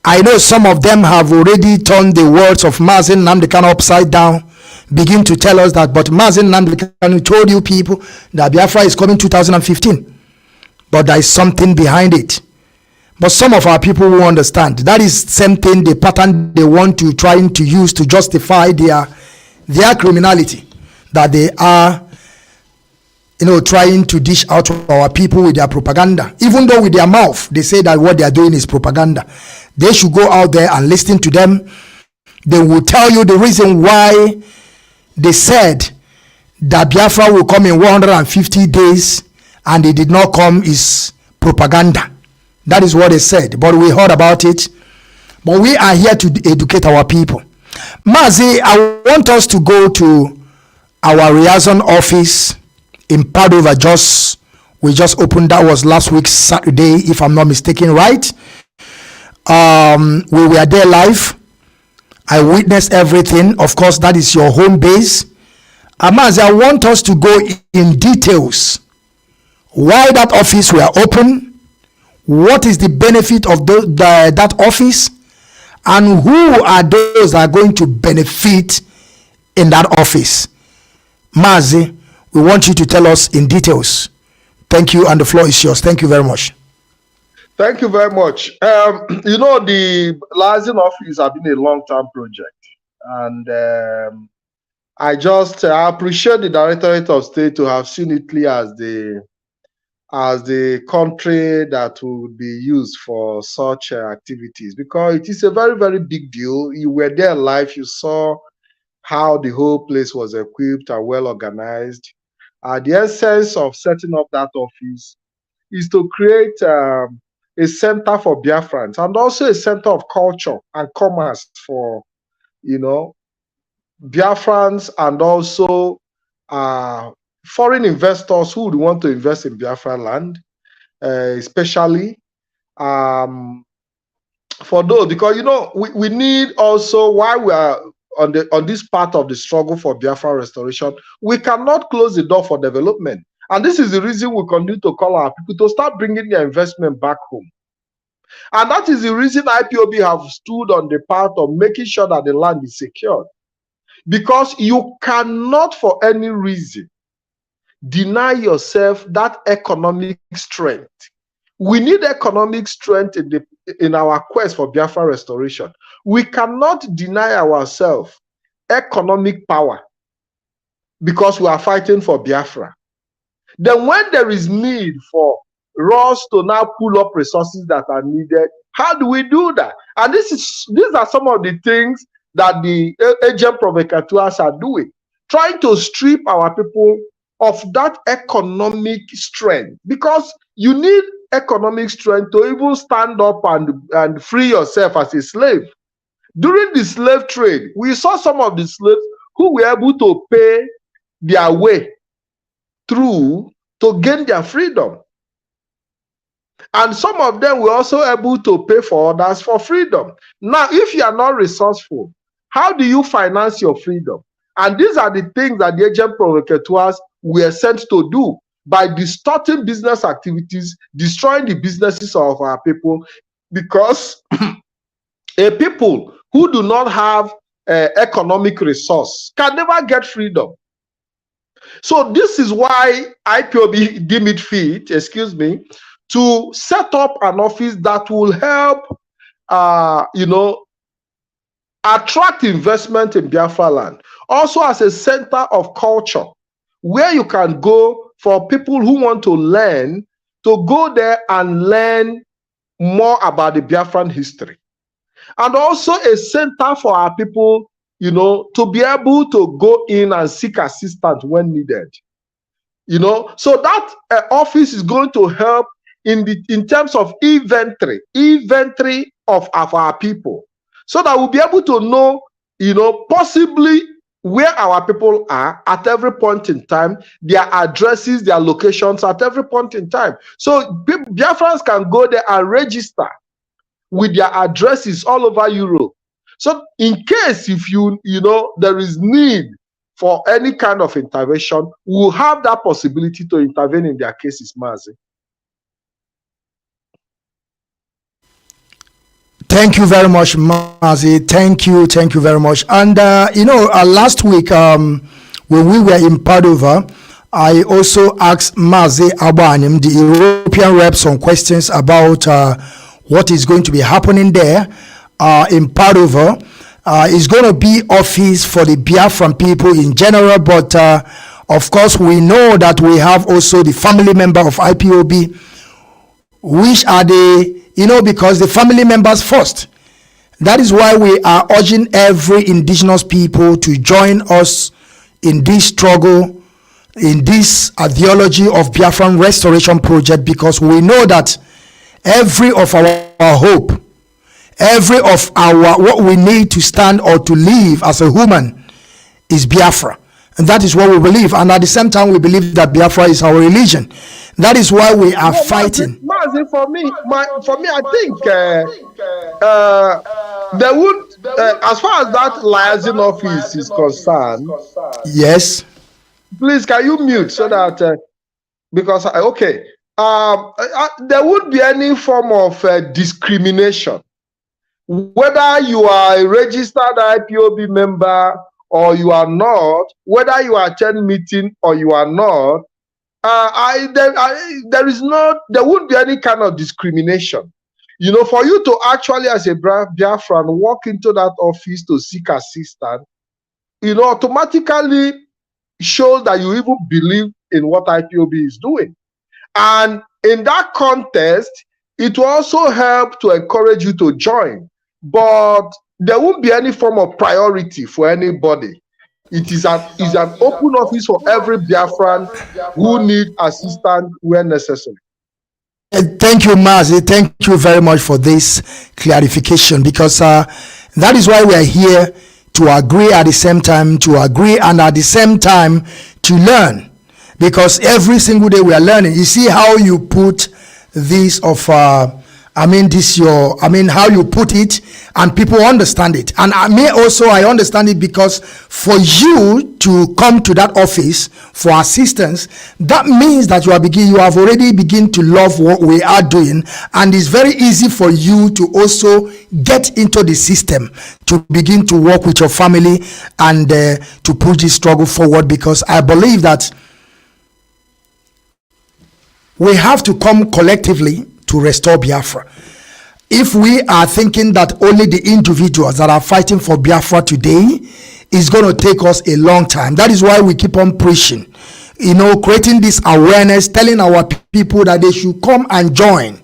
I know some of them have already turned the words of Mazi Nnamdi Kanu upside down, begin to tell us that, but Mazi Nnamdi Kanu told you people that Biafra is coming 2015. But there is something behind it. But some of our people will understand. That is same thing, the pattern they want to trying to use to justify their criminality, that they are trying to dish out to our people with their propaganda. Even though with their mouth they say that what they are doing is propaganda, they should go out there and listen to them. They will tell you the reason why they said that Biafra will come in 150 days and it did not come is propaganda. That is what they said, but we heard about it. But we are here to educate our people. Mazi, I want us to go to our Liaison office in Padova. We just opened, that was last week Saturday, if I'm not mistaken, right? We were there live. I witnessed everything. Of course, that is your home base. Mazi, I want us to go in details. Why that office were open? What is the benefit of that office? And who are those that are going to benefit in that office? Mazi, we want you to tell us in details. Thank you, and the floor is yours. Thank you very much. Thank you very much. The Liaison office has been a long-term project, and I appreciate the Directorate of State to have seen Italy as the country that would be used for such activities, because it is a very, very big deal. You were there live, you saw how the whole place was equipped and well organized. The essence of setting up that office is to create a center for Biafrans, and also a center of culture and commerce for, Biafrans, and also foreign investors who would want to invest in Biafra land, especially for those, because we need also, while we are on this part of the struggle for Biafra restoration, we cannot close the door for development. And this is the reason we continue to call our people to start bringing their investment back home. And that is the reason IPOB have stood on the path of making sure that the land is secured. Because you cannot for any reason deny yourself that economic strength. We need economic strength in our quest for Biafra restoration. We cannot deny ourselves economic power because we are fighting for Biafra. Then when there is need for us to now pull up resources that are needed, how do we do that? And these are some of the things that the agent provocateurs are doing, trying to strip our people of that economic strength, because you need economic strength to even stand up and free yourself as a slave. During the slave trade, we saw some of the slaves who were able to pay their way through to gain their freedom. And some of them were also able to pay for others for freedom. Now, if you are not resourceful, how do you finance your freedom? And these are the things that the agent provocateurs were sent to do by distorting business activities, destroying the businesses of our people, because a people who do not have economic resource can never get freedom. So this is why IPOB deem it fit, to set up an office that will help, attract investment in Biafra land. Also as a center of culture, where you can go for people who want to learn, to go there and learn more about the Biafran history. And also a center for our people, to be able to go in and seek assistance when needed. So that office is going to help in terms of inventory of our people, so that we'll be able to know, possibly where our people are at every point in time, their addresses, their locations at every point in time. So Biafrans can go there and register with their addresses all over Europe. So in case if there is need for any kind of intervention, we'll have that possibility to intervene in their cases, Mazi. Thank you very much, Mazi. Thank you very much. And last week, when we were in Padova, I also asked Mazi Abanyem, the European rep, some questions about what is going to be happening there in Padova. It's going to be office for the Biafran people in general, but of course we know that we have also the family member of IPOB, which are the because the family members first. That is why we are urging every indigenous people to join us in this struggle, in this ideology of Biafran restoration project, because we know that every of our hope, every of our what we need to stand or to live as a human is Biafra. And that is what we believe. And at the same time, we believe that Biafra is our religion. That is why we are fighting. Mazi, for me, I think there would, as far as that liaison office is concerned. Yes. Please, can you mute so that because there would be any form of discrimination, whether you are a registered IPOB member or you are not, whether you attend meeting or you are not. There wouldn't be any kind of discrimination. For you to actually, as a Biafran, walk into that office to seek assistance, automatically shows that you even believe in what IPOB is doing. And in that context, it will also help to encourage you to join. But there won't be any form of priority for anybody. It is an open office for every Biafran who need assistance where necessary. Thank you, Mazi. Thank you very much for this clarification, because that is why we are here, to agree at the same time, and at the same time to learn. because every single day we are learning. You see how you put this of how you put it, and people understand it. And I understand it, because for you to come to that office for assistance, that means that you have already begin to love what we are doing, and it's very easy for you to also get into the system to begin to work with your family and to push this struggle forward, because I believe that we have to come collectively to restore Biafra. If we are thinking that only the individuals that are fighting for Biafra today is going to take us a long time, that is why we keep on preaching, creating this awareness, telling our people that they should come and join.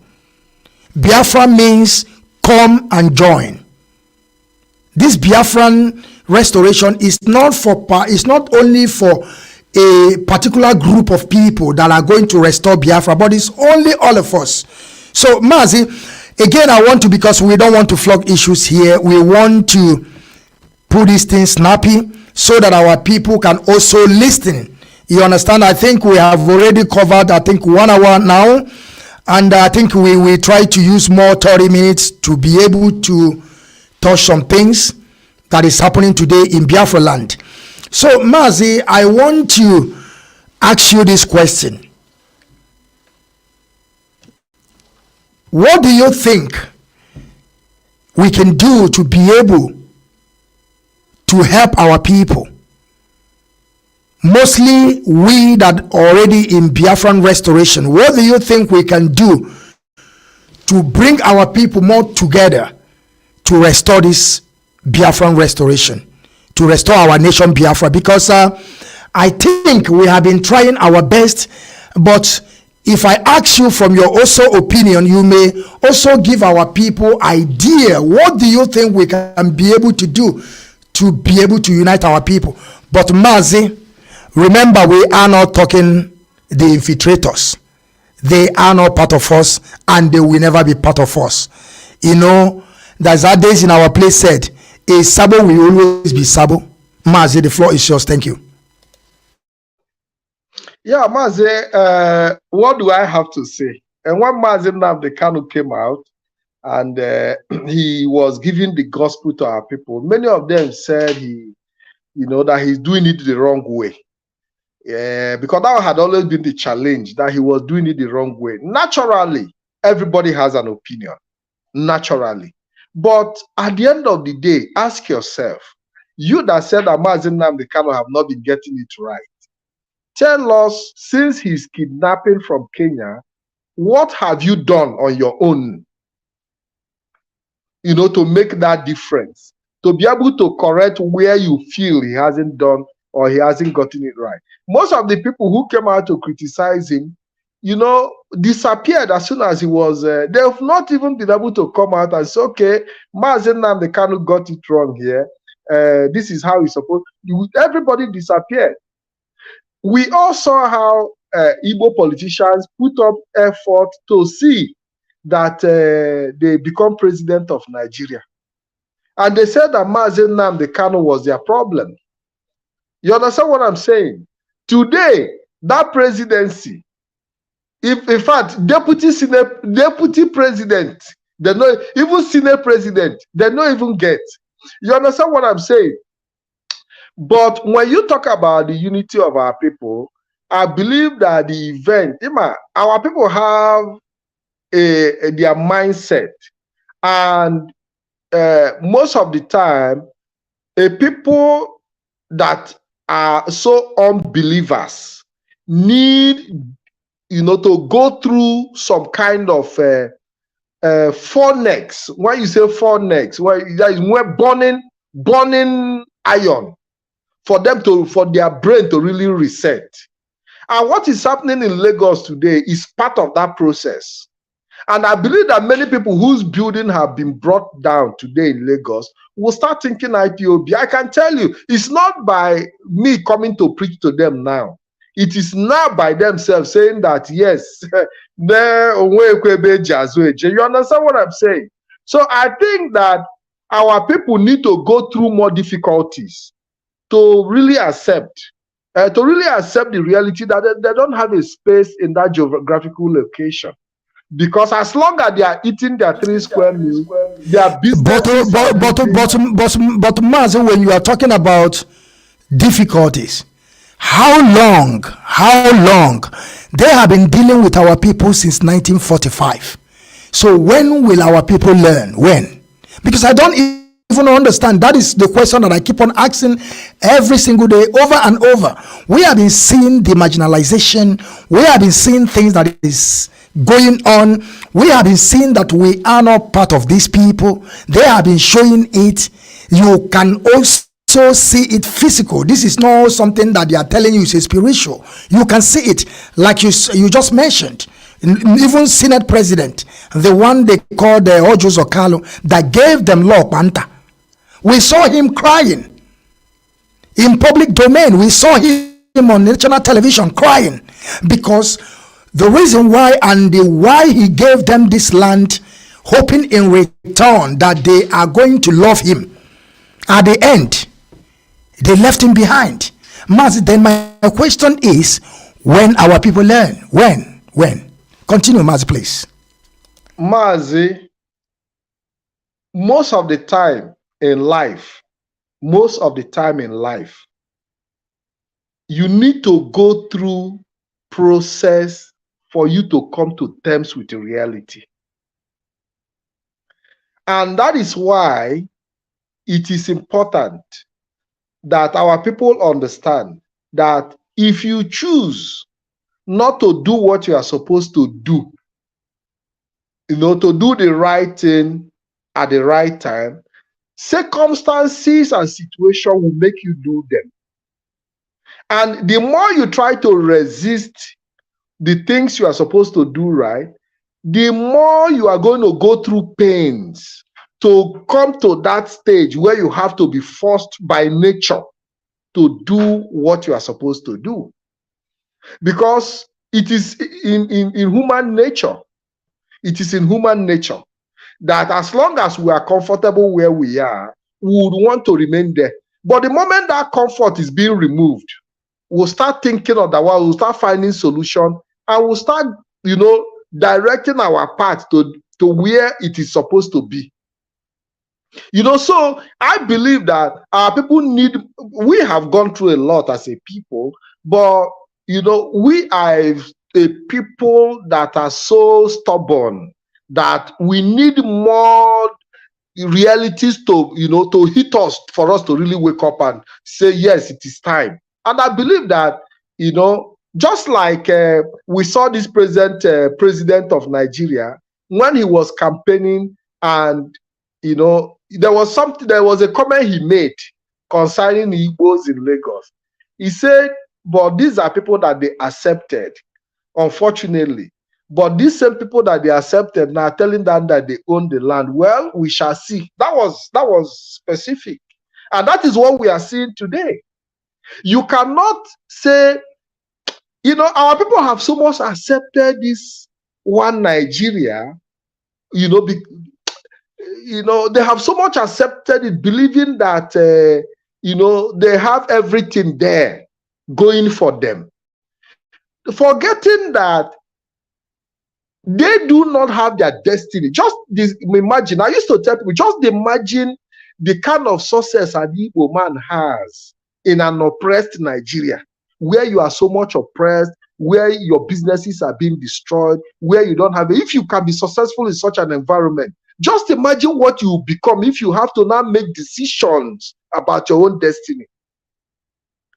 Biafra means come and join. This Biafran restoration is not only for a particular group of people that are going to restore Biafra, but it's only all of us. So Mazi, again, because we don't want to flog issues here, we want to put these things snappy so that our people can also listen. You understand? I think we have already covered 1 hour now, and I think we try to use more 30 minutes to be able to touch some things that is happening today in Biafra land. So Mazi, I want to ask you this question. What do you think we can do to be able to help our people? Mostly we that already in Biafran restoration. What do you think we can do to bring our people more together to restore this Biafran restoration, to restore our nation Biafra? Because I think we have been trying our best, but if I ask you from your also opinion, you may also give our people idea. What do you think we can be able to do to be able to unite our people? But Mazi, remember, we are not talking the infiltrators. They are not part of us, and they will never be part of us. There's that days in our place said, a Sabo will always be Sabo. Mazi, the floor is yours. Thank you. Yeah, Mazi, what do I have to say? And when Mazi Nnamdi Kanu came out and he was giving the gospel to our people, many of them said that he's doing it the wrong way. Because that had always been the challenge, that he was doing it the wrong way. Naturally, everybody has an opinion. Naturally. But at the end of the day, ask yourself, you that said that Mazi Nnamdi Kanu have not been getting it right, tell us, since he's kidnapping from Kenya, what have you done on your own, to make that difference, to be able to correct where you feel he hasn't done or he hasn't gotten it right? Most of the people who came out to criticize him, disappeared as soon as he was, they've not even been able to come out and say, okay, Mazi Nnamdi Kanu got it wrong here. This is how he's supposed. Everybody disappeared. We all saw how Igbo politicians put up effort to see that they become president of Nigeria. And they said that Mazi Nnamdi Kanu was their problem. You understand what I'm saying? Today, that presidency, if in fact, deputy president, they know, even senate president, they don't even get. You understand what I'm saying? But when you talk about the unity of our people, I believe that the event, our people have their mindset, and most of the time, people that are so unbelievers need, to go through some kind of four necks. When you say four necks, there is burning iron for their brain to really reset. And what is happening in Lagos today is part of that process. And I believe that many people whose building have been brought down today in Lagos will start thinking IPOB. I can tell you, it's not by me coming to preach to them now. It is now by themselves saying that, yes, you understand what I'm saying? So I think that our people need to go through more difficulties to really accept to really accept the reality that they don't have a space in that geographical location. Because as long as they are eating their 3 square meals, their businesses are moving. But Mazi, when you are talking about difficulties, how long they have been dealing with our people since 1945. So when will our people learn? When? Because I don't even understand. That is the question that I keep on asking every single day, over and over. We have been seeing the marginalization. We have been seeing things that is going on. We have been seeing that we are not part of these people. They have been showing it. You can also see it physical. This is not something that they are telling you is spiritual. You can see it, like you just mentioned. Even Senate President, the one they called Ojos Okalo, that gave them law, Panta. We saw him crying in public domain. We saw him on national television crying because the reason why and why he gave them this land, hoping in return that they are going to love him. At the end, they left him behind. Mazi, then my question is, when our people learn? When? Continue, Mazi, please. Mazi, most of the time in life, you need to go through process for you to come to terms with the reality. And that is why it is important that our people understand that if you choose not to do what you are supposed to do, to do the right thing at the right time, circumstances and situation will make you do them. And the more you try to resist the things you are supposed to do right, the more you are going to go through pains to come to that stage where you have to be forced by nature to do what you are supposed to do. Because it is in human nature. It is in human nature that as long as we are comfortable where we are, we would want to remain there. But the moment that comfort is being removed, we'll start thinking of that one, we'll start finding solution, and we'll start, directing our path to where it is supposed to be. So I believe that our people we have gone through a lot as a people, but we are a people that are so stubborn that we need more realities to hit us for us to really wake up and say, yes, it is time. And I believe that, just like we saw this president of Nigeria, when he was campaigning, and there was a comment he made concerning the Igbos in Lagos. He said, but these are people that they accepted, unfortunately. But these same people that they accepted now telling them that they own the land. Well, we shall see. That was specific. And that is what we are seeing today. You cannot say, our people have so much accepted this one Nigeria, they have so much accepted it, believing that, they have everything there going for them. Forgetting that they do not have their destiny. Just imagine, I used to tell people, just imagine the kind of success an Igbo man has in an oppressed Nigeria, where you are so much oppressed, where your businesses are being destroyed, where you don't have it. If you can be successful in such an environment, just imagine what you become if you have to now make decisions about your own destiny.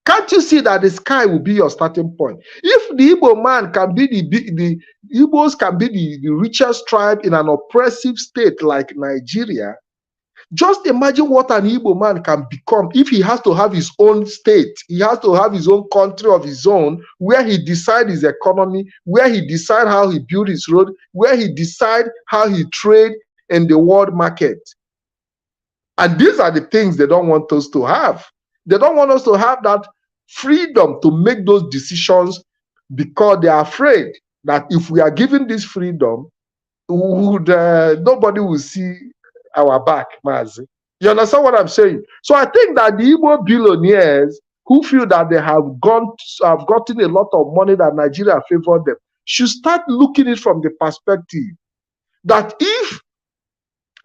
Can't you see that the sky will be your starting point? If the Igbo man can be the Igbos can be the richest tribe in an oppressive state like Nigeria, just imagine what an Igbo man can become if he has to have his own state, he has to have his own country of his own, where he decides his economy, where he decides how he builds his road, where he decides how he trade in the world market. And these are the things they don't want us to have. They don't want us to have that freedom to make those decisions, because they are afraid that if we are given this freedom, nobody will see our back, Mazi. You understand what I'm saying? So I think that the Igbo billionaires who feel that they have gotten a lot of money that Nigeria favored them, should start looking it from the perspective that if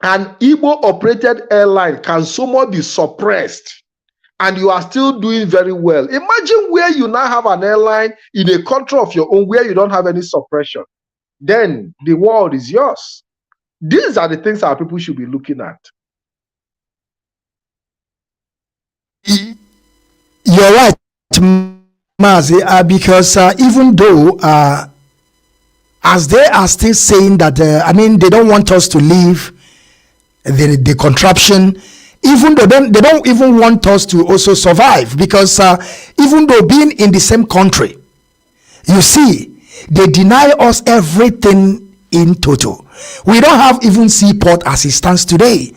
an Igbo operated airline can somewhat be suppressed and you are still doing very well, imagine where you now have an airline in a country of your own where you don't have any suppression. Then the world is yours. These are the things our people should be looking at. You're right, Mazi, because even though as they are still saying that, they don't want us to leave the contraption, even though they don't even want us to also survive, because even though being in the same country, you see, they deny us everything in total. We don't have even seaport as it stands today.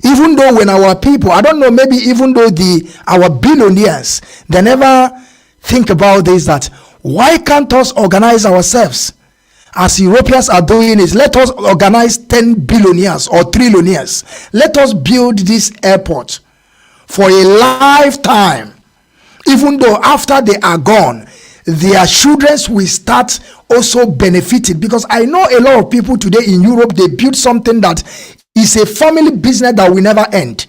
Even though when our people, I don't know, maybe even though our billionaires, they never think about this, that why can't us organize ourselves as Europeans are doing is, let us organize 10 billionaires or trillionaires. Let us build this airport for a lifetime. Even though after they are gone, their children will start also benefiting. Because I know a lot of people today in Europe, they build something that is a family business that will never end.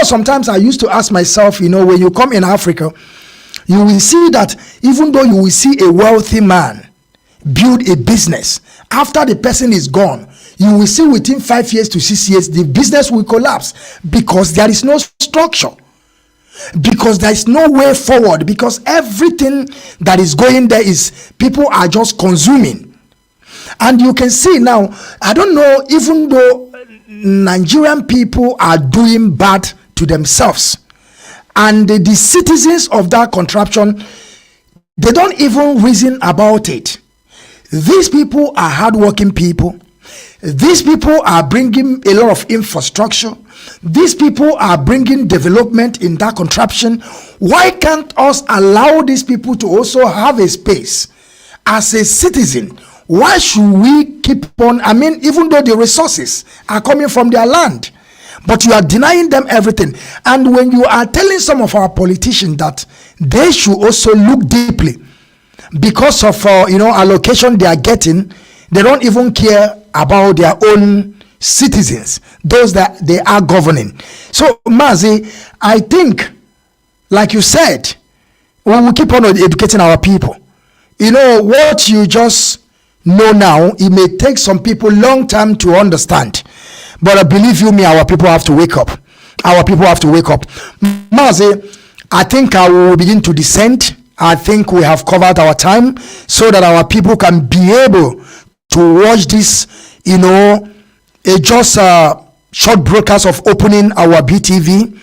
Sometimes I used to ask myself, when you come in Africa, you will see that even though you will see a wealthy man build a business, after the person is gone, you will see within 5 years to 6 years, the business will collapse because there is no structure. Because there is no way forward, because everything that is going there is people are just consuming. And you can see now, I don't know, even though Nigerian people are doing bad to themselves, and the citizens of that contraption, they don't even reason about it. These people are hardworking people. These people are bringing a lot of infrastructure. These people are bringing development in that contraption. Why can't us allow these people to also have a space as a citizen? Why should we keep on, even though the resources are coming from their land, but you are denying them everything? And when you are telling some of our politicians that they should also look deeply because of allocation they are getting, they don't even care about their own citizens, those that they are governing. So Mazi, I think, like you said, we will keep on educating our people. What you just know now, it may take some people long time to understand, but believe you me, our people have to wake up. Our people have to wake up. Mazi, I think I will begin to descend. I think we have covered our time so that our people can be able to watch this, just short broadcast of opening our BTV,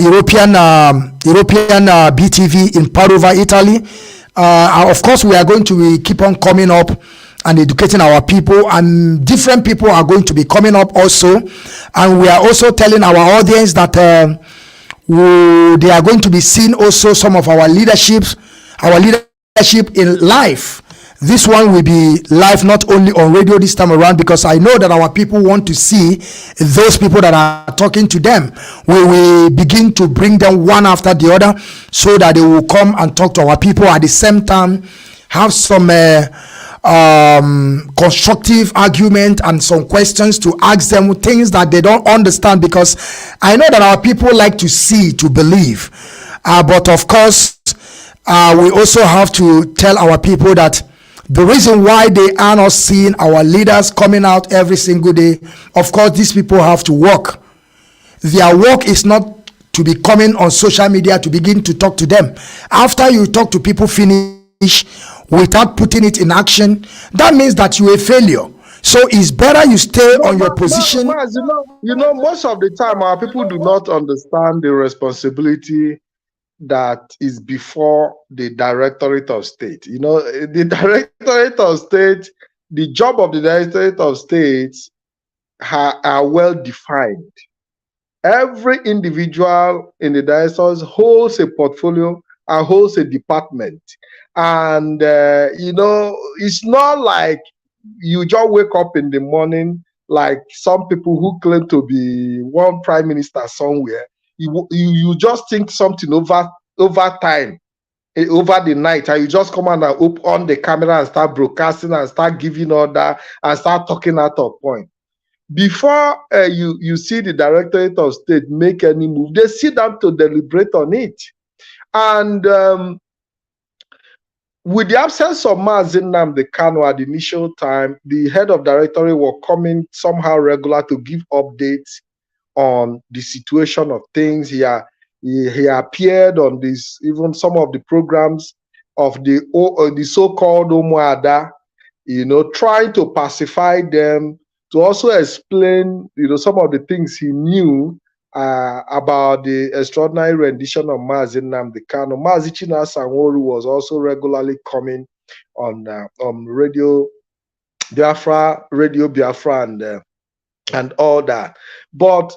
European BTV in Padova, Italy. Of course, we are going to keep on coming up and educating our people, and different people are going to be coming up also. And we are also telling our audience that they are going to be seeing also some of our leadership in life. This one will be live, not only on radio this time around, because I know that our people want to see those people that are talking to them. We will begin to bring them one after the other so that they will come and talk to our people. At the same time, have some constructive argument and some questions to ask them, things that they don't understand, because I know that our people like to see to believe, but of course we also have to tell our people that the reason why they are not seeing our leaders coming out every single day, of course these people have to work. Their work is not to be coming on social media to begin to talk to them. After you talk to people finish without putting it in action, that means that you're a failure. So it's better you stay on your position. Most of the time our people do not understand the responsibility that is before the Directorate of State. The Directorate of State, the job of the Directorate of State are well defined. Every individual in the diocese holds a portfolio and holds a department. And, it's not like you just wake up in the morning like some people who claim to be one prime minister somewhere. You just think something over over time, over the night, and you just come and on the camera and start broadcasting and start giving order and start talking out of point. Before you see the Directorate of State make any move, they sit down to deliberate on it. And with the absence of Mazi Nnamdi Kanu at the initial time, the head of directorate was coming somehow regular to give updates on the situation of things. He appeared on this, even some of the programs of the so-called Umuada, trying to pacify them, to also explain, some of the things he knew about the extraordinary rendition of Mazi Nnamdi Kanu. Mazi Chinasa Nworu was also regularly coming on Radio Biafra, and all that. But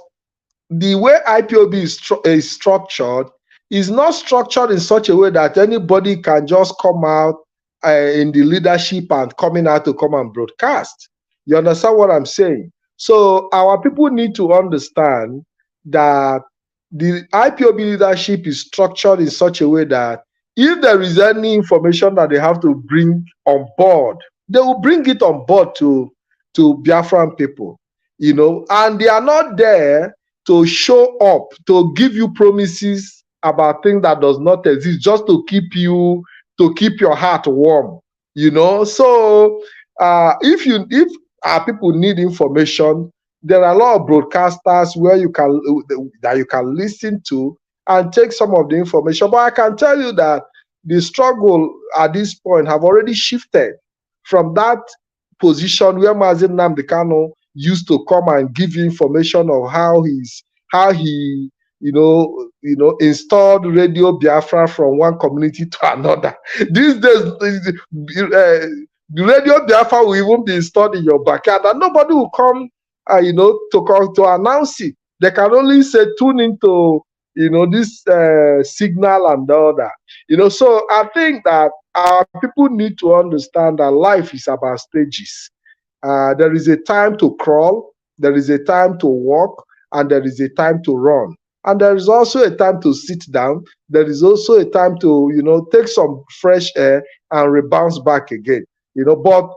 the way IPOB is structured is not structured in such a way that anybody can just come out in the leadership and coming out to come and broadcast. You understand what I'm saying? So our people need to understand that the IPOB leadership is structured in such a way that if there is any information that they have to bring on board, they will bring it on board to Biafran people, and they are not there to show up, to give you promises about things that does not exist, just to keep your heart warm, So if our people need information, there are a lot of broadcasters where you can listen to and take some of the information. But I can tell you that the struggle at this point have already shifted from that position where Mazi Nnamdi Kanu used to come and give you information of how he installed Radio Biafra from one community to another. These days, the Radio Biafra will even be installed in your backyard, and nobody will come, to announce it. They can only say tune into, this signal and all that. So I think that our people need to understand that life is about stages. There is a time to crawl, there is a time to walk, and there is a time to run. And there is also a time to sit down. There is also a time to, take some fresh air and rebound back again. But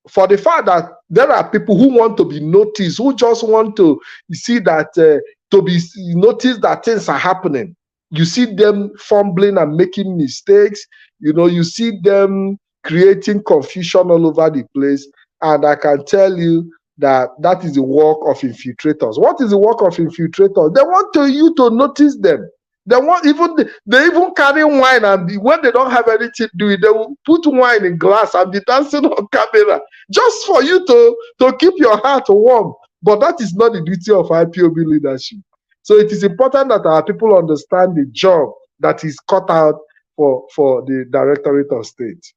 for the fact that there are people who want to be noticed, who just want to see that, to be noticed that things are happening. You see them fumbling and making mistakes. You see them creating confusion all over the place. And I can tell you that is the work of infiltrators. What is the work of infiltrators? They want you to notice them. They even carry wine, and when they don't have anything to do, they will put wine in glass and be dancing on camera just for you to keep your heart warm. But that is not the duty of IPOB leadership. So it is important that our people understand the job that is cut out for the Directorate of State.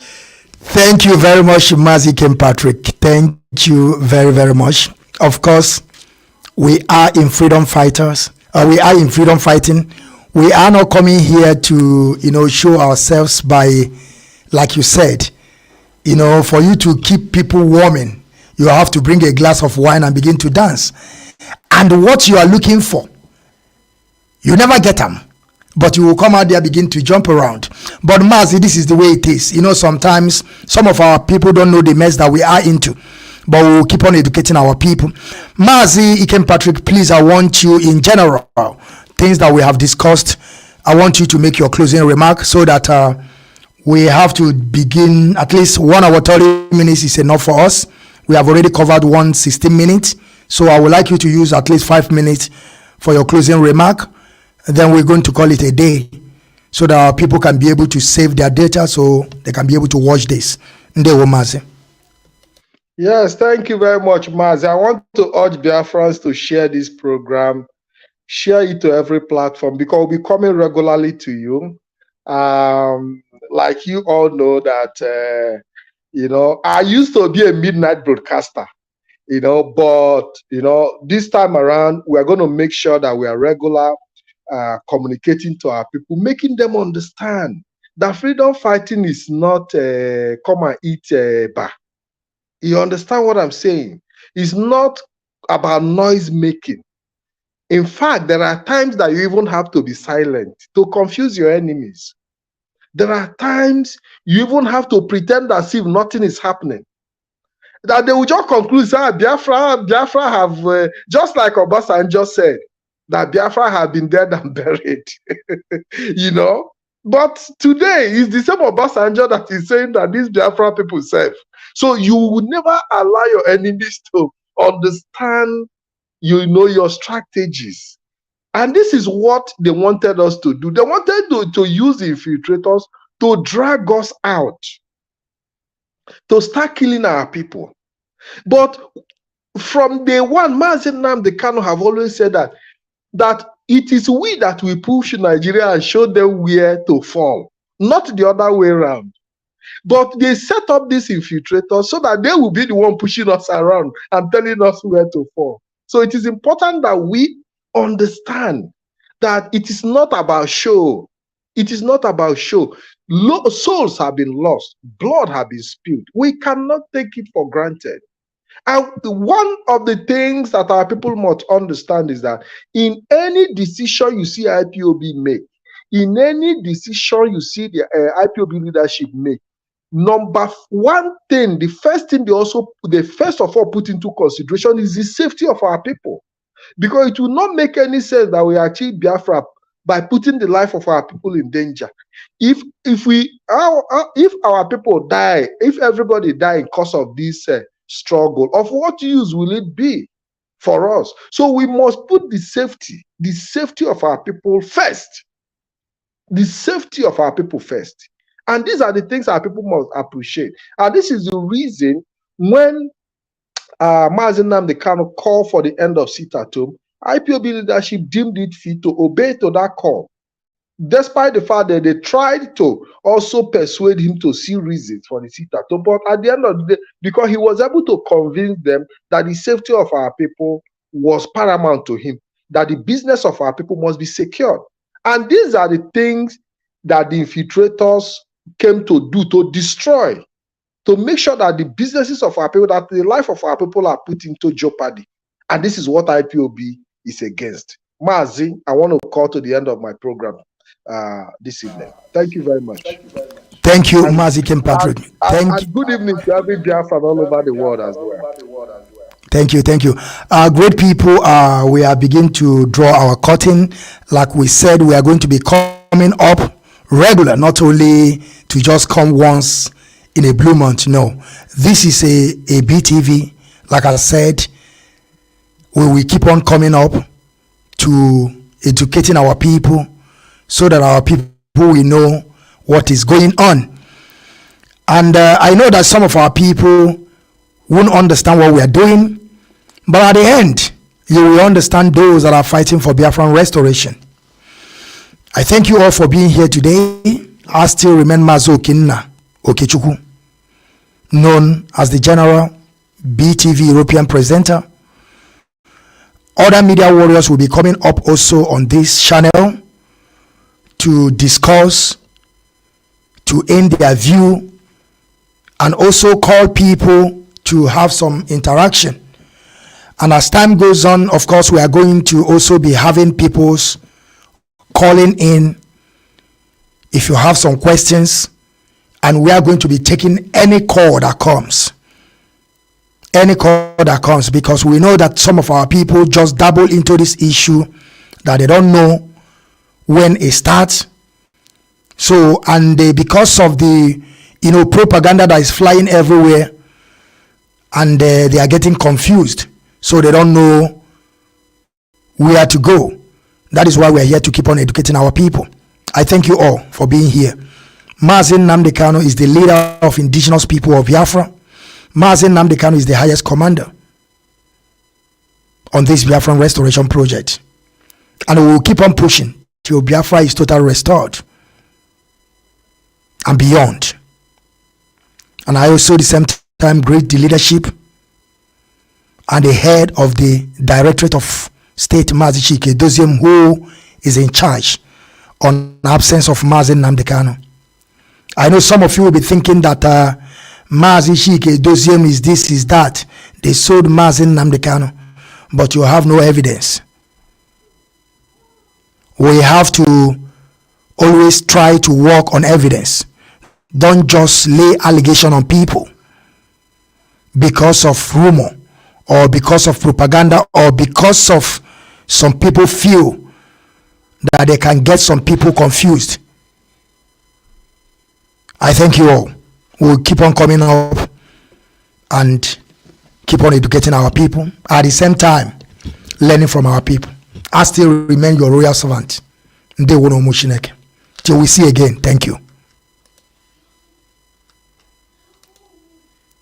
Thank you very much, Mazi Patrick. Thank you very, very much. Of course, we are in freedom fighters. We are in freedom fighting. We are not coming here to, show ourselves by, like you said, for you to keep people warming, you have to bring a glass of wine and begin to dance. And what you are looking for, you never get them. But you will come out there, begin to jump around. But Mazi, this is the way it is. Sometimes some of our people don't know the mess that we are into. But we will keep on educating our people. Mazi, Ikem Patrick, please, I want you, in general, things that we have discussed, I want you to make your closing remark so that we have to begin. At least 1 hour 30 minutes is enough for us. We have already covered 116 minutes. So I would like you to use at least 5 minutes for your closing remark. Then we're going to call it a day so that our people can be able to save their data so they can be able to watch this. Ndewo, Mazi. Yes, thank you very much, Mazi. I want to urge Biafrans to share this program, share it to every platform, because we'll be coming regularly to you. Like you all know that, I used to be a midnight broadcaster, but, this time around, we're going to make sure that we are regular, communicating to our people, making them understand that freedom fighting is not come and eat bar. You understand what I'm saying? It's not about noise making. In fact, there are times that you even have to be silent to confuse your enemies. There are times you even have to pretend as if nothing is happening. That they will just conclude, Biafra have, just like Obasanjo said, that Biafra have been dead and buried. You know? But today, it's the same Obasanjo that is saying that these Biafra people serve. So you would never allow your enemies to understand, your strategies. And this is what they wanted us to do. They wanted to use the infiltrators to drag us out, to start killing our people. But from day one, Mazi Nnamdi Kanu have always said that it is we that will push Nigeria and show them where to fall, not the other way around. But they set up these infiltrators so that they will be the one pushing us around and telling us where to fall. So it is important that we understand that it is not about show. It is not about show. Souls have been lost. Blood have been spilled. We cannot take it for granted. And one of the things that our people must understand is that in any decision you see IPOB make, in any decision you see the IPOB leadership make, number one thing, the first thing they first of all put into consideration is the safety of our people. Because it will not make any sense that we achieve Biafra by putting the life of our people in danger. If our people die, if everybody die in cause of this struggle, of what use will it be for us? So we must put the safety of our people first. The safety of our people first. And these are the things our people must appreciate. And this is the reason when Mazi Nnamdi Kanu called for the end of sit-at-home, IPOB leadership deemed it fit to obey to that call, despite the fact that they tried to also persuade him to see reasons for the sit-at-home. But at the end of the day, because he was able to convince them that the safety of our people was paramount to him, that the business of our people must be secured. And these are the things that the infiltrators came to do, to destroy, to make sure that the businesses of our people, that the life of our people are put into jeopardy. And this is what IPOB is against. Mazi, I want to call to the end of my program this evening. Thank you very much. Thank you, Mazi Patrick. And good evening to every Biafran all over the world as well. Thank you. Great people, we are beginning to draw our curtain. Like we said, we are going to be coming up regular, not only to just come once in a blue month. No, this is a BTV. Like I said, we will keep on coming up to educating our people so that our people will know what is going on. And I know that some of our people won't understand what we are doing, but at the end, you will understand those that are fighting for Biafran restoration. I thank you all for being here today. I still remain Mazi Okechukwu, known as the General BTV European presenter. Other media warriors will be coming up also on this channel to discuss, to end their view, and also call people to have some interaction. And as time goes on, of course, we are going to also be having people's calling in if you have some questions, and we are going to be taking any call that comes. Any call that comes, because we know that some of our people just dabble into this issue that they don't know when it starts. So, and because of the propaganda that is flying everywhere, and they are getting confused, so they don't know where to go. That is why we are here to keep on educating our people. I thank you all for being here. Mazi Nnamdi Kanu is the leader of indigenous people of Biafra. Mazi Nnamdi Kanu is the highest commander on this Biafran restoration project. And we will keep on pushing till Biafra is totally restored and beyond. And I also, at the same time, greet the leadership and the head of the Directorate of State, Mazi Doziem, who is in charge on absence of Mazi Nnamdi Kanu. I know some of you will be thinking that Mazi Doziem is this, is that. They sold Mazi Nnamdi Kanu, but you have no evidence. we have to always try to work on evidence. Don't just lay allegation on people because of rumor or because of propaganda or because of some people feel that they can get some people confused. I thank you all. We'll keep on coming up and keep on educating our people. At the same time, learning from our people. I still remain your royal servant. Till we see again. Thank you.